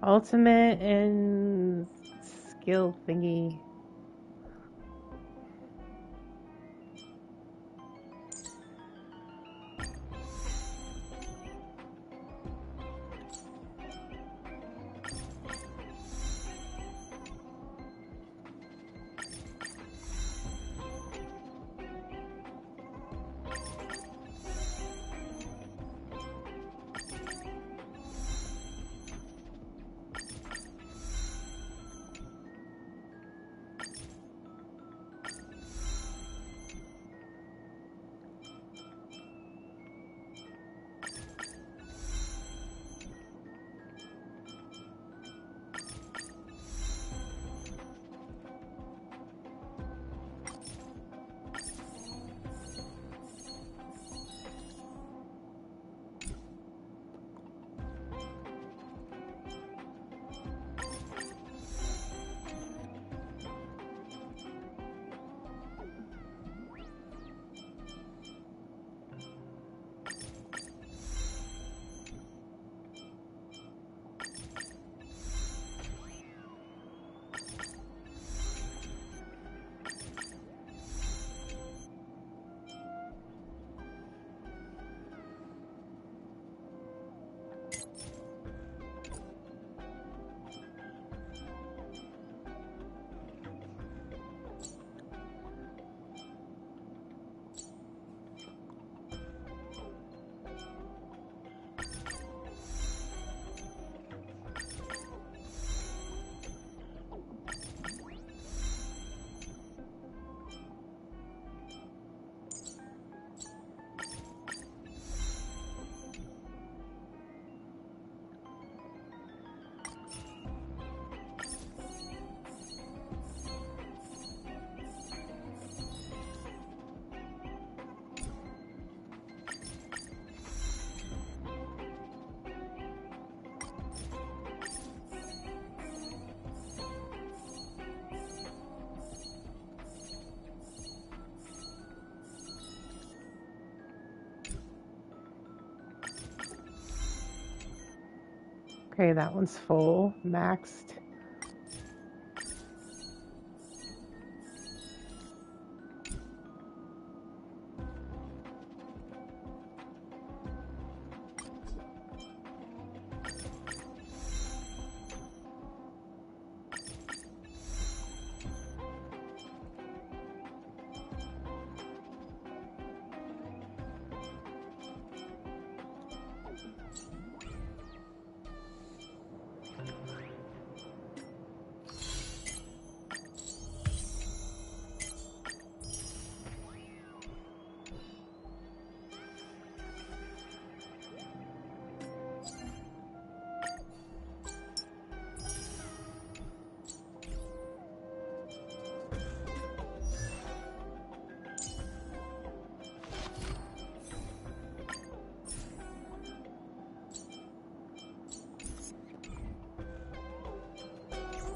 Ultimate and skill thingy. Okay, that one's full, maxed.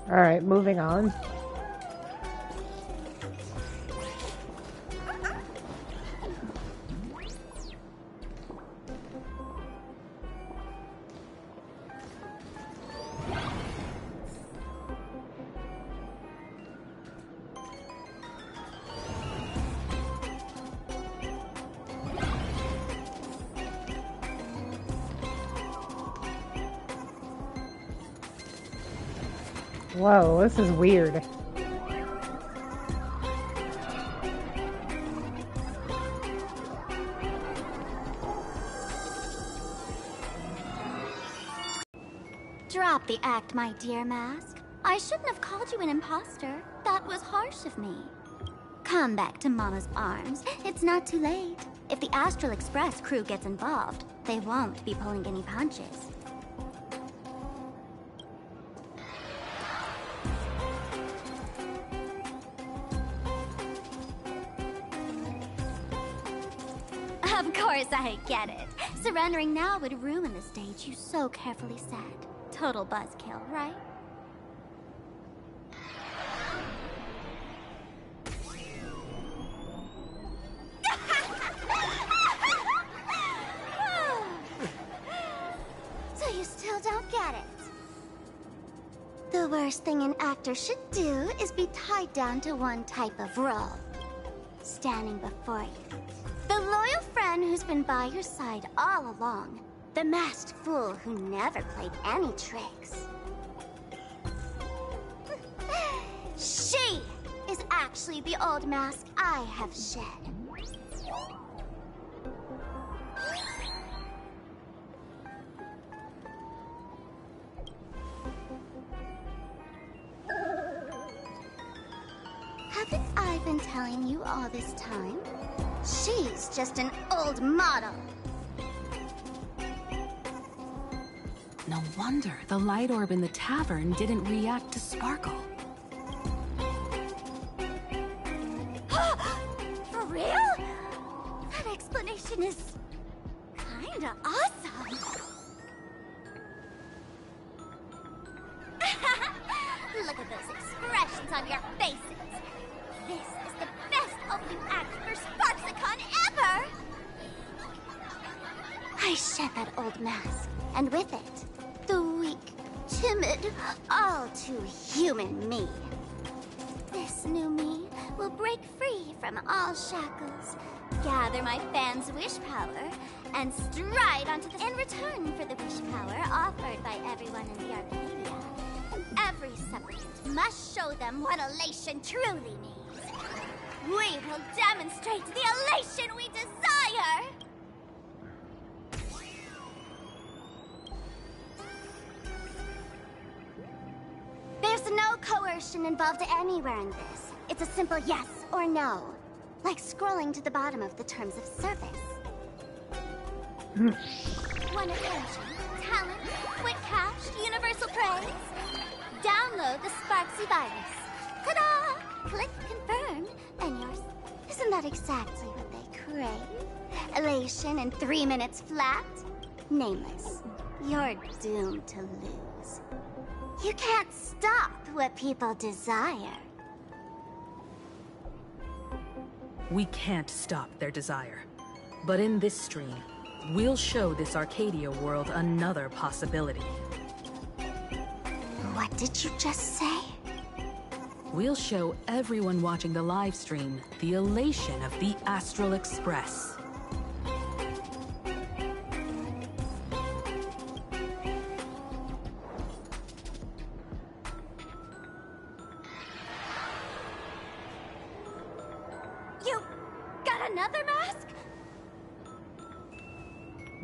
All right, moving on. Whoa, this is weird. Drop the act, my dear Mask. I shouldn't have called you an imposter. That was harsh of me. Come back to Mama's arms. It's not too late. If the Astral Express crew gets involved, they won't be pulling any punches. Of course I get it. Surrendering now would ruin the stage you so carefully set. Total buzzkill, right? So you still don't get it? The worst thing an actor should do is be tied down to one type of role. Standing before you. The loyal friend who's been by your side all along. The masked fool who never played any tricks. She is actually the old mask I have shed. Haven't I been telling you all this time? She's just an old model. No wonder the light orb in the tavern didn't react to Sparkle. For real? That explanation is kinda awesome. Look at those expressions on your faces. This is the best opening act for Sparksicon ever! I shed that old mask, and with it, the weak, timid, all too human me. This new me will break free from all shackles, gather my fans' wish power, and stride onto the... In return for the wish power offered by everyone in the Arcadia, every supplicant must show them what elation truly means. We will demonstrate the elation we desire! There's no coercion involved anywhere in this. It's a simple yes or no. Like scrolling to the bottom of the terms of service. Want attention, talent, quick cash, universal praise? Download the Sparksy virus. Ta-da! Click confirm, and yours. Isn't that exactly what they crave? Elation in 3 minutes flat? Nameless, you're doomed to lose. You can't stop what people desire. We can't stop their desire. But in this stream, we'll show this Arcadia world another possibility. What did you just say? We'll show everyone watching the live stream the elation of the Astral Express. You got another mask?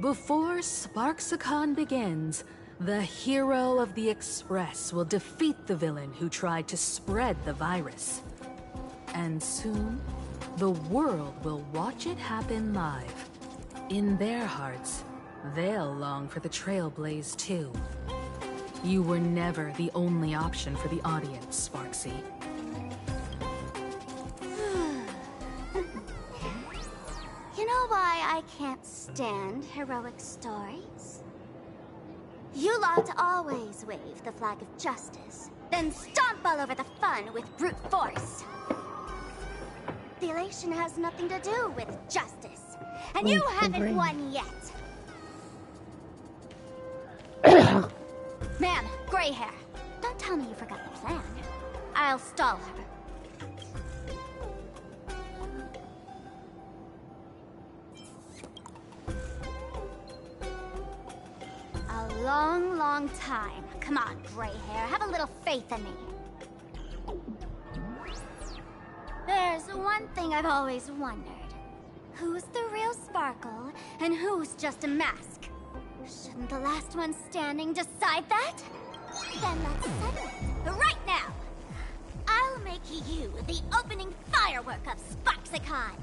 Before Sparksicon begins, the hero of the Express will defeat the villain who tried to spread the virus. And soon, the world will watch it happen live. In their hearts, they'll long for the Trailblaze too. You were never the only option for the audience, Sparksy. You know why I can't stand heroic stories? You lot always wave the flag of justice, then stomp all over the fun with brute force. The elation has nothing to do with justice, and you haven't won yet. Ma'am, gray hair. Don't tell me you forgot the plan. I'll stall her. A long, long time. Come on, gray hair. Have a little faith in me. There's one thing I've always wondered. Who's the real Sparkle, and who's just a mask? Shouldn't the last one standing decide that? Then let's settle it, right now! I'll make you the opening firework of Sparksicon!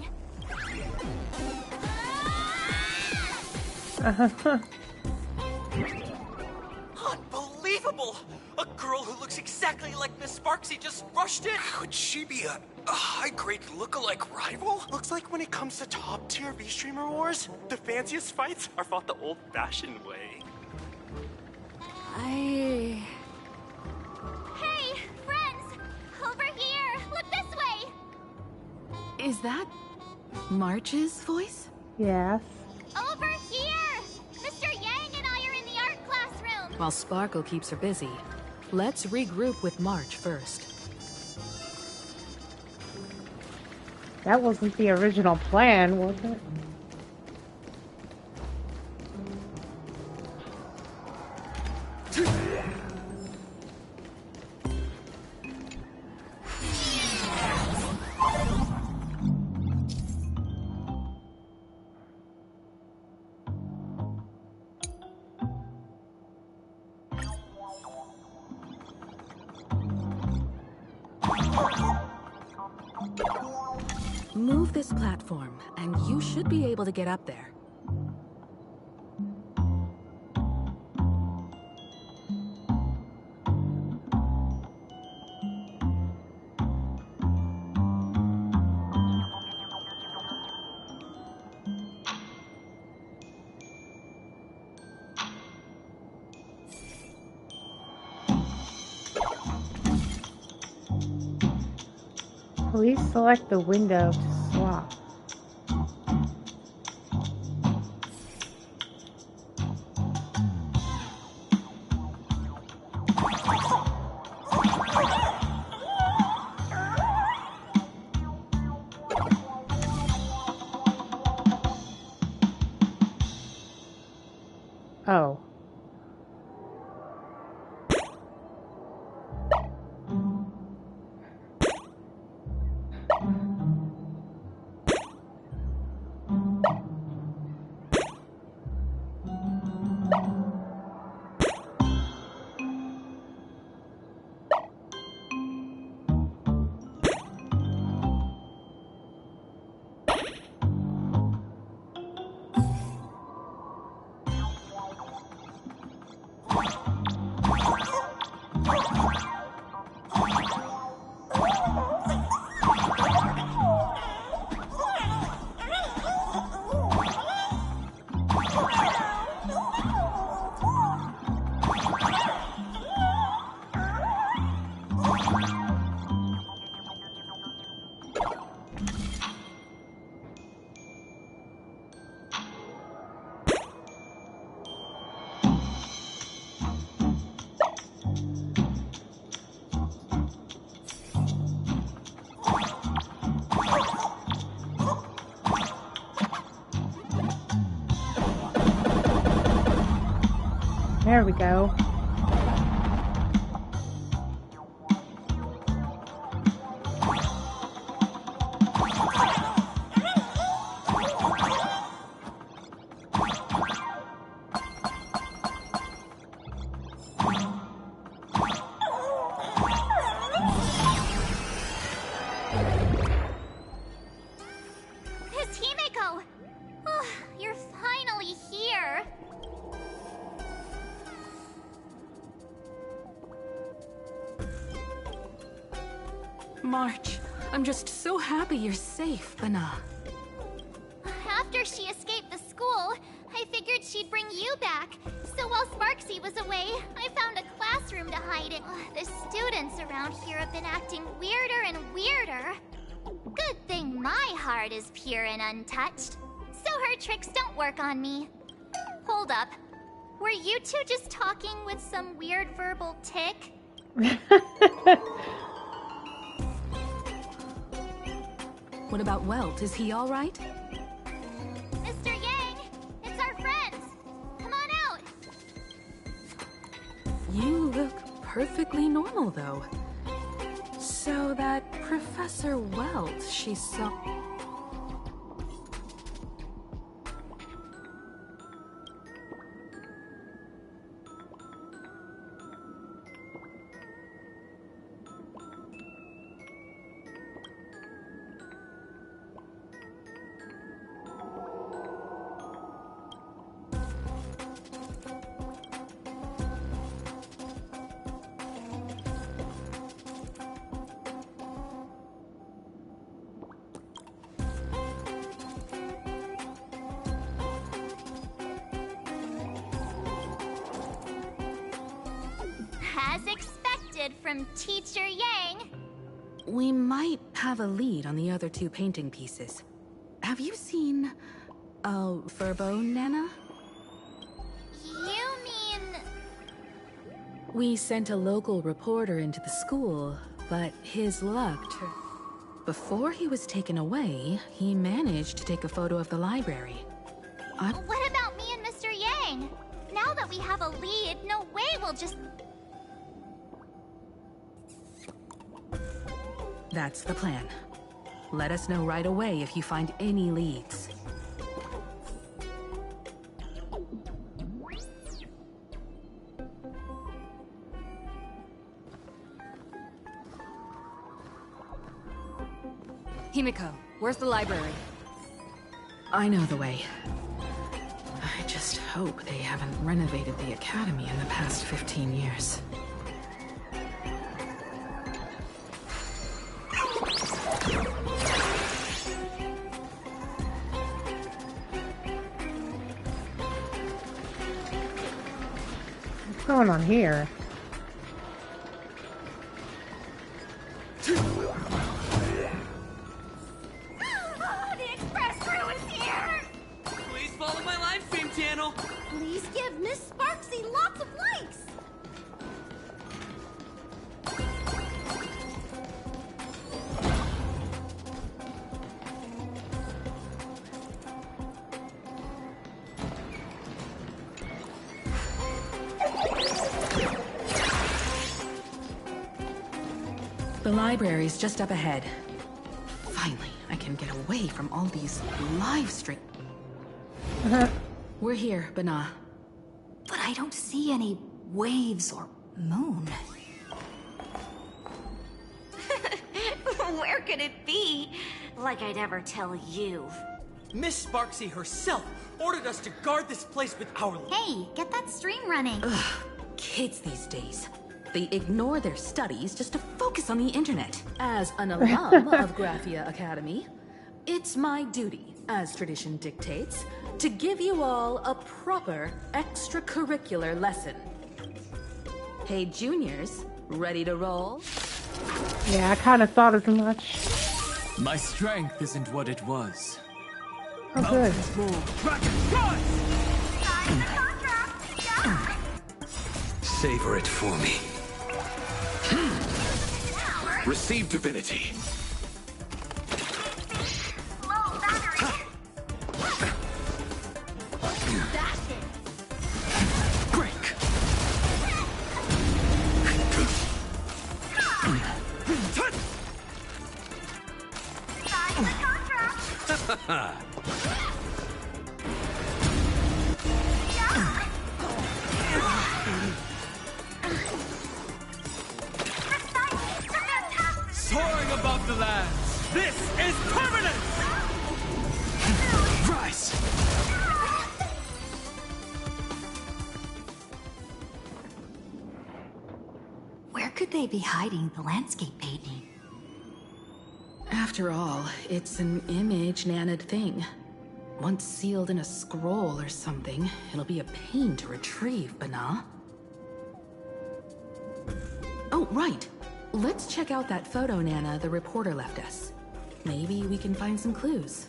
Unbelievable! A girl who looks exactly like Miss Sparksy just rushed in! Could she be a high-grade look-alike rival? Looks like when it comes to top-tier V-Streamer wars, the fanciest fights are fought the old-fashioned way. Hey, friends! Over here! Look this way! Is that March's voice? Yes. Over here! Mr. Yang and I are in the art classroom! While Sparkle keeps her busy, let's regroup with March first. That wasn't the original plan, was it? Move this platform, and you should be able to get up there. Please select the window to swap. Oh. There we go. March, I'm just so happy you're safe, Bana. After she escaped the school, I figured she'd bring you back. So while Sparksy was away, I found a classroom to hide in. The students around here have been acting weirder and weirder. Good thing my heart is pure and untouched, so her tricks don't work on me. Hold up. Were you two just talking with some weird verbal tick? What about Welt? Is he all right? Mr. Yang, it's our friends. Come on out. You look perfectly normal, though. So that Professor Welt, she saw... As expected from Teacher Yang. We might have a lead on the other two painting pieces. Have you seen... Furbo, Nana? You mean... We sent a local reporter into the school, but his luck turned... Before he was taken away, he managed to take a photo of the library. What about me and Mr. Yang? Now that we have a lead, no way we'll just... That's the plan. Let us know right away if you find any leads. Himiko, where's the library? I know the way. I just hope they haven't renovated the academy in the past 15 years. What's going on here? The express crew is here! Please follow my live stream channel. Please give Miss Sparksy lots of likes! The library's just up ahead. Finally, I can get away from all these live streams. We're here, Bana. But I don't see any waves or moon. Where could it be? Like I'd ever tell you. Miss Sparksy herself ordered us to guard this place with our... Hey, get that stream running. Ugh, kids these days. They ignore their studies just to focus on the internet. As an alum of Graphia Academy, it's my duty, as tradition dictates, to give you all a proper extracurricular lesson. Hey, juniors, ready to roll? Yeah, I kind of thought as much. My strength isn't what it was. Oh, good. Savor it for me. Receive divinity. Break. Soaring above the lands. This is permanent! Rise! Where could they be hiding the landscape painting? After all, it's an image-nanted thing. Once sealed in a scroll or something, it'll be a pain to retrieve, Bana. Oh, right. Let's check out that photo Nana the reporter left us. Maybe we can find some clues.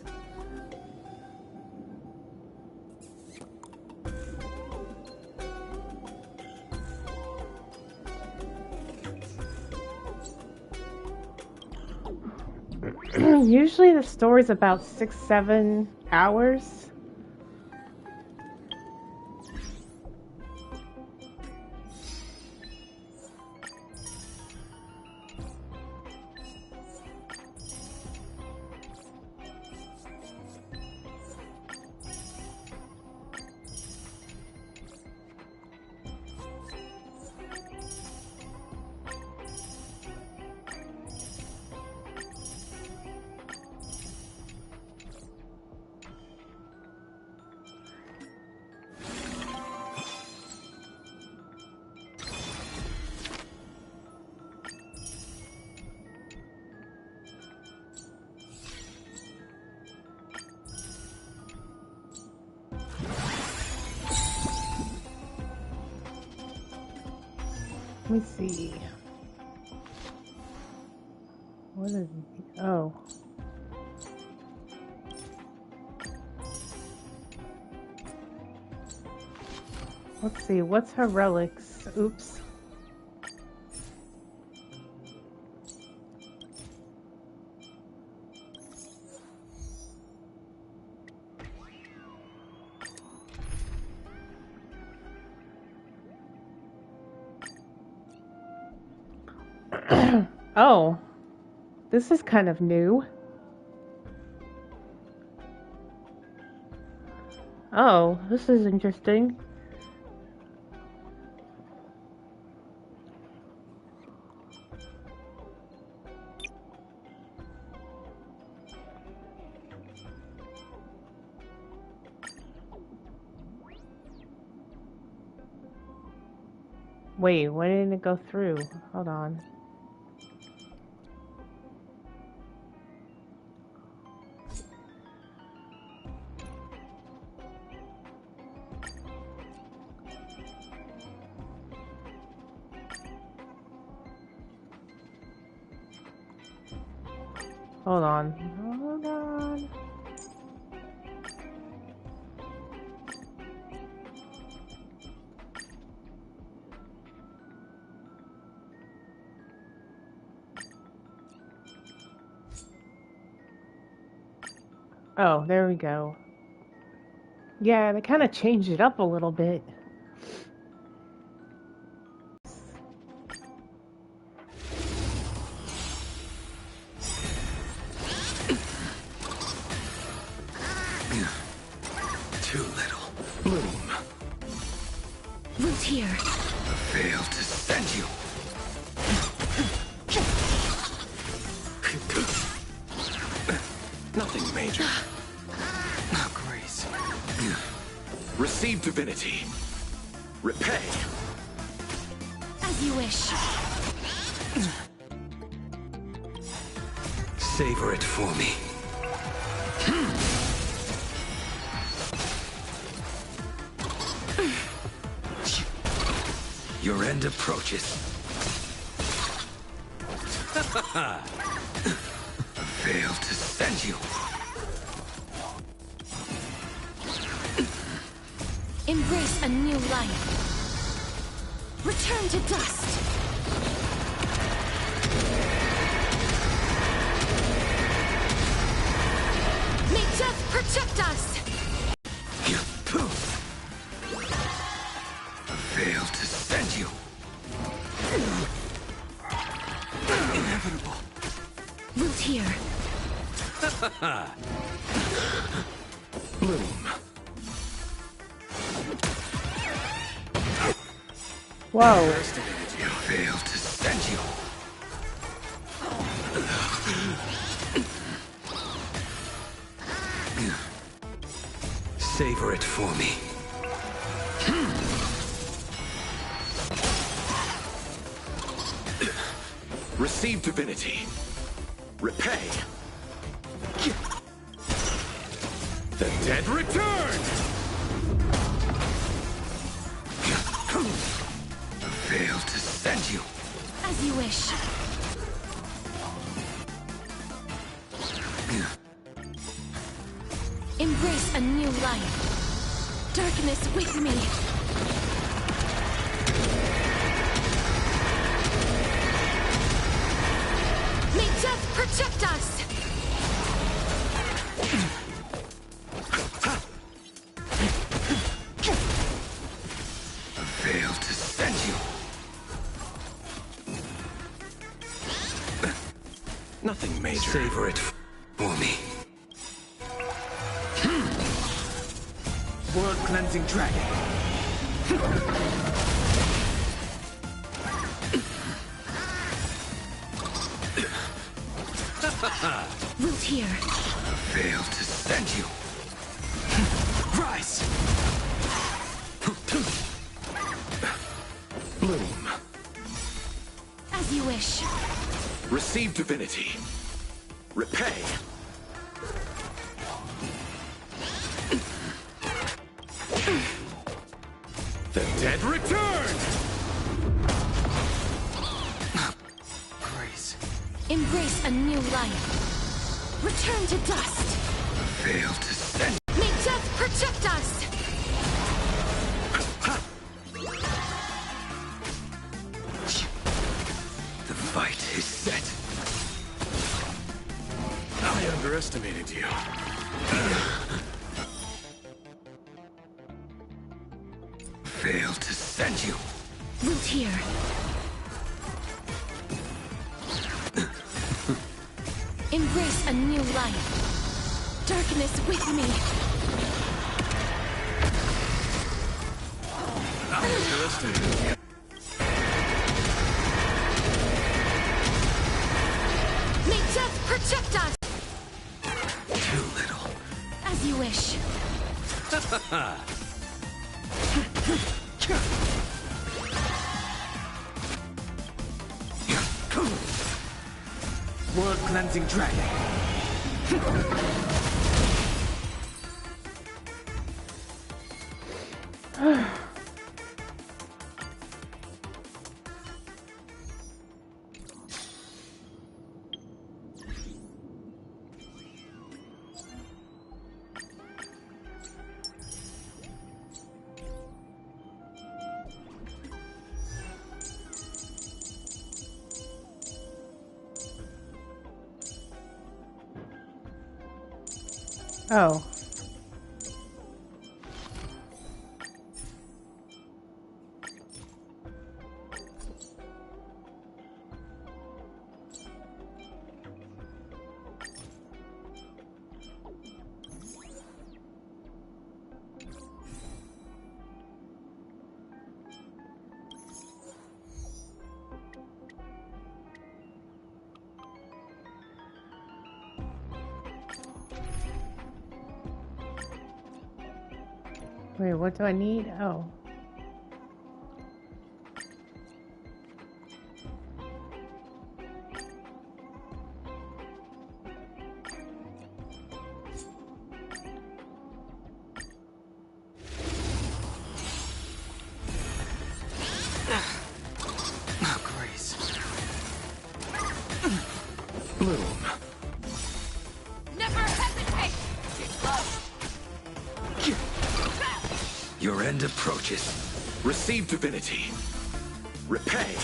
Usually the story's about 6-7 hours. Let me see. What is it? Oh. Let's see, what's her relics? Oops. Oh, this is kind of new. Oh, this is interesting. Wait, why didn't it go through? Hold on. Hold on. Hold on. Oh, there we go. Yeah, they kind of changed it up a little bit. Too little. Bloom. Root here. Failed to send you. Nothing major. Grace. Receive divinity. Repay. As you wish. Savor it for me. Your end approaches. Failed to send you. Embrace a new life. Return to dust. May death protect us. You poof. Failed to send you. Inevitable. Root here. Bloom. Whoa. You failed to send you. Savor it for me. Receive divinity. Repay. The dead return! Failed to send you. As you wish. Embrace a new life. Darkness with me. May death protect us! Failed to send you. Nothing major. Savor it for me. World cleansing dragon. Root here. Failed to send you. Rise! Bloom. As you wish. Receive divinity. Repay. The dead return! Grace. Embrace a new life. Return to dust. Failed to send. May death protect us! The fight is set. I underestimated you. Failed to send you. Root here. Embrace a new life. Darkness with me. I underestimated you. May death protect us! Too little. As you wish. World cleansing dragon. Oh. Wait, what do I need? Oh. Grace. Bloom. Never hesitate! Your end approaches. Receive divinity. Repay.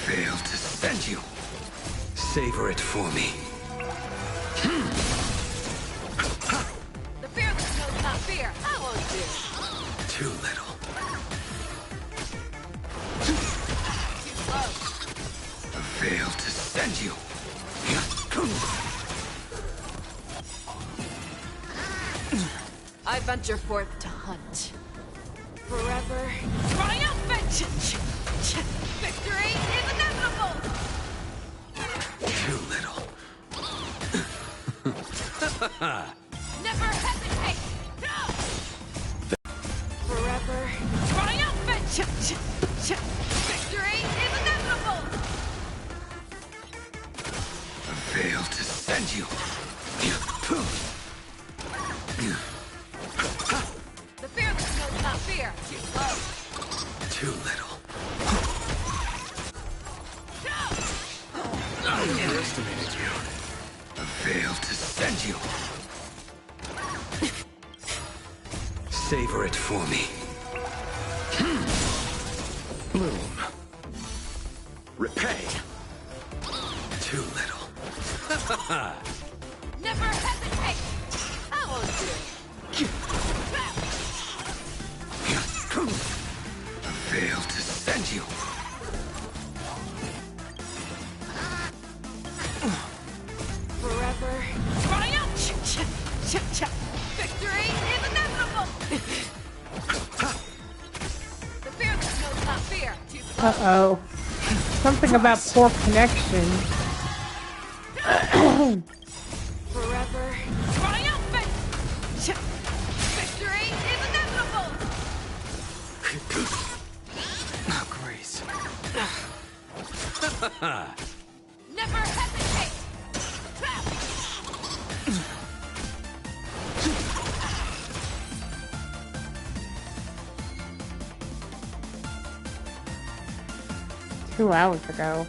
Failed to send you. Savor it for me. The fearless knows not fear. I won't do. Too little. Too close. Failed to send you. I venture forth to hunt. Forever triumphant! Victory is inevitable! Too little. Never hesitate! Forever triumphant! Victory is inevitable! failed to send you. The fearless knows not fear. Too slow. Too little. I underestimated you. Failed to send you. Savor it for me. Bloom. Repay. Too little. never hesitate. I won't do it. Failed to send you. Forever. Triumph! Victory is inevitable! The fearless knows not fear. Too slow. Uh-oh. Something about poor connection. Forever. Triumphant! Victory is inevitable! Oh, Grace. Never hesitate! Two hours ago.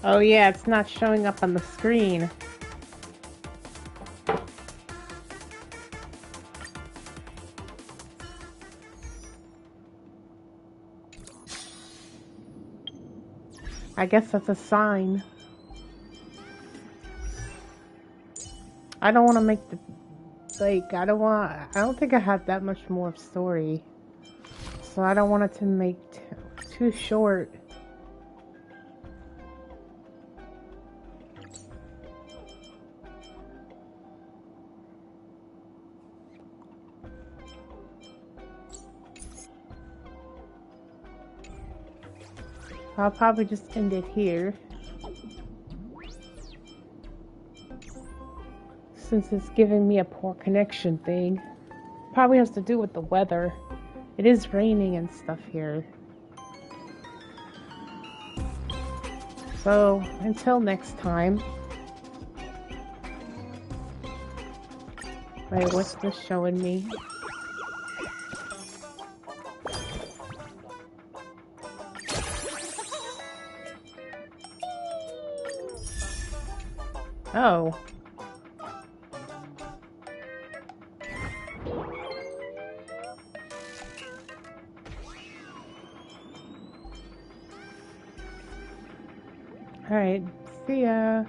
Oh yeah, it's not showing up on the screen. I guess that's a sign. I don't want to make the... Like, I don't think I have that much more of story. So I don't want it to make too short. I'll probably just end it here. Since it's giving me a poor connection thing. Probably has to do with the weather. It is raining and stuff here. So, until next time. Wait, what's this showing me? Oh. Alright, see ya.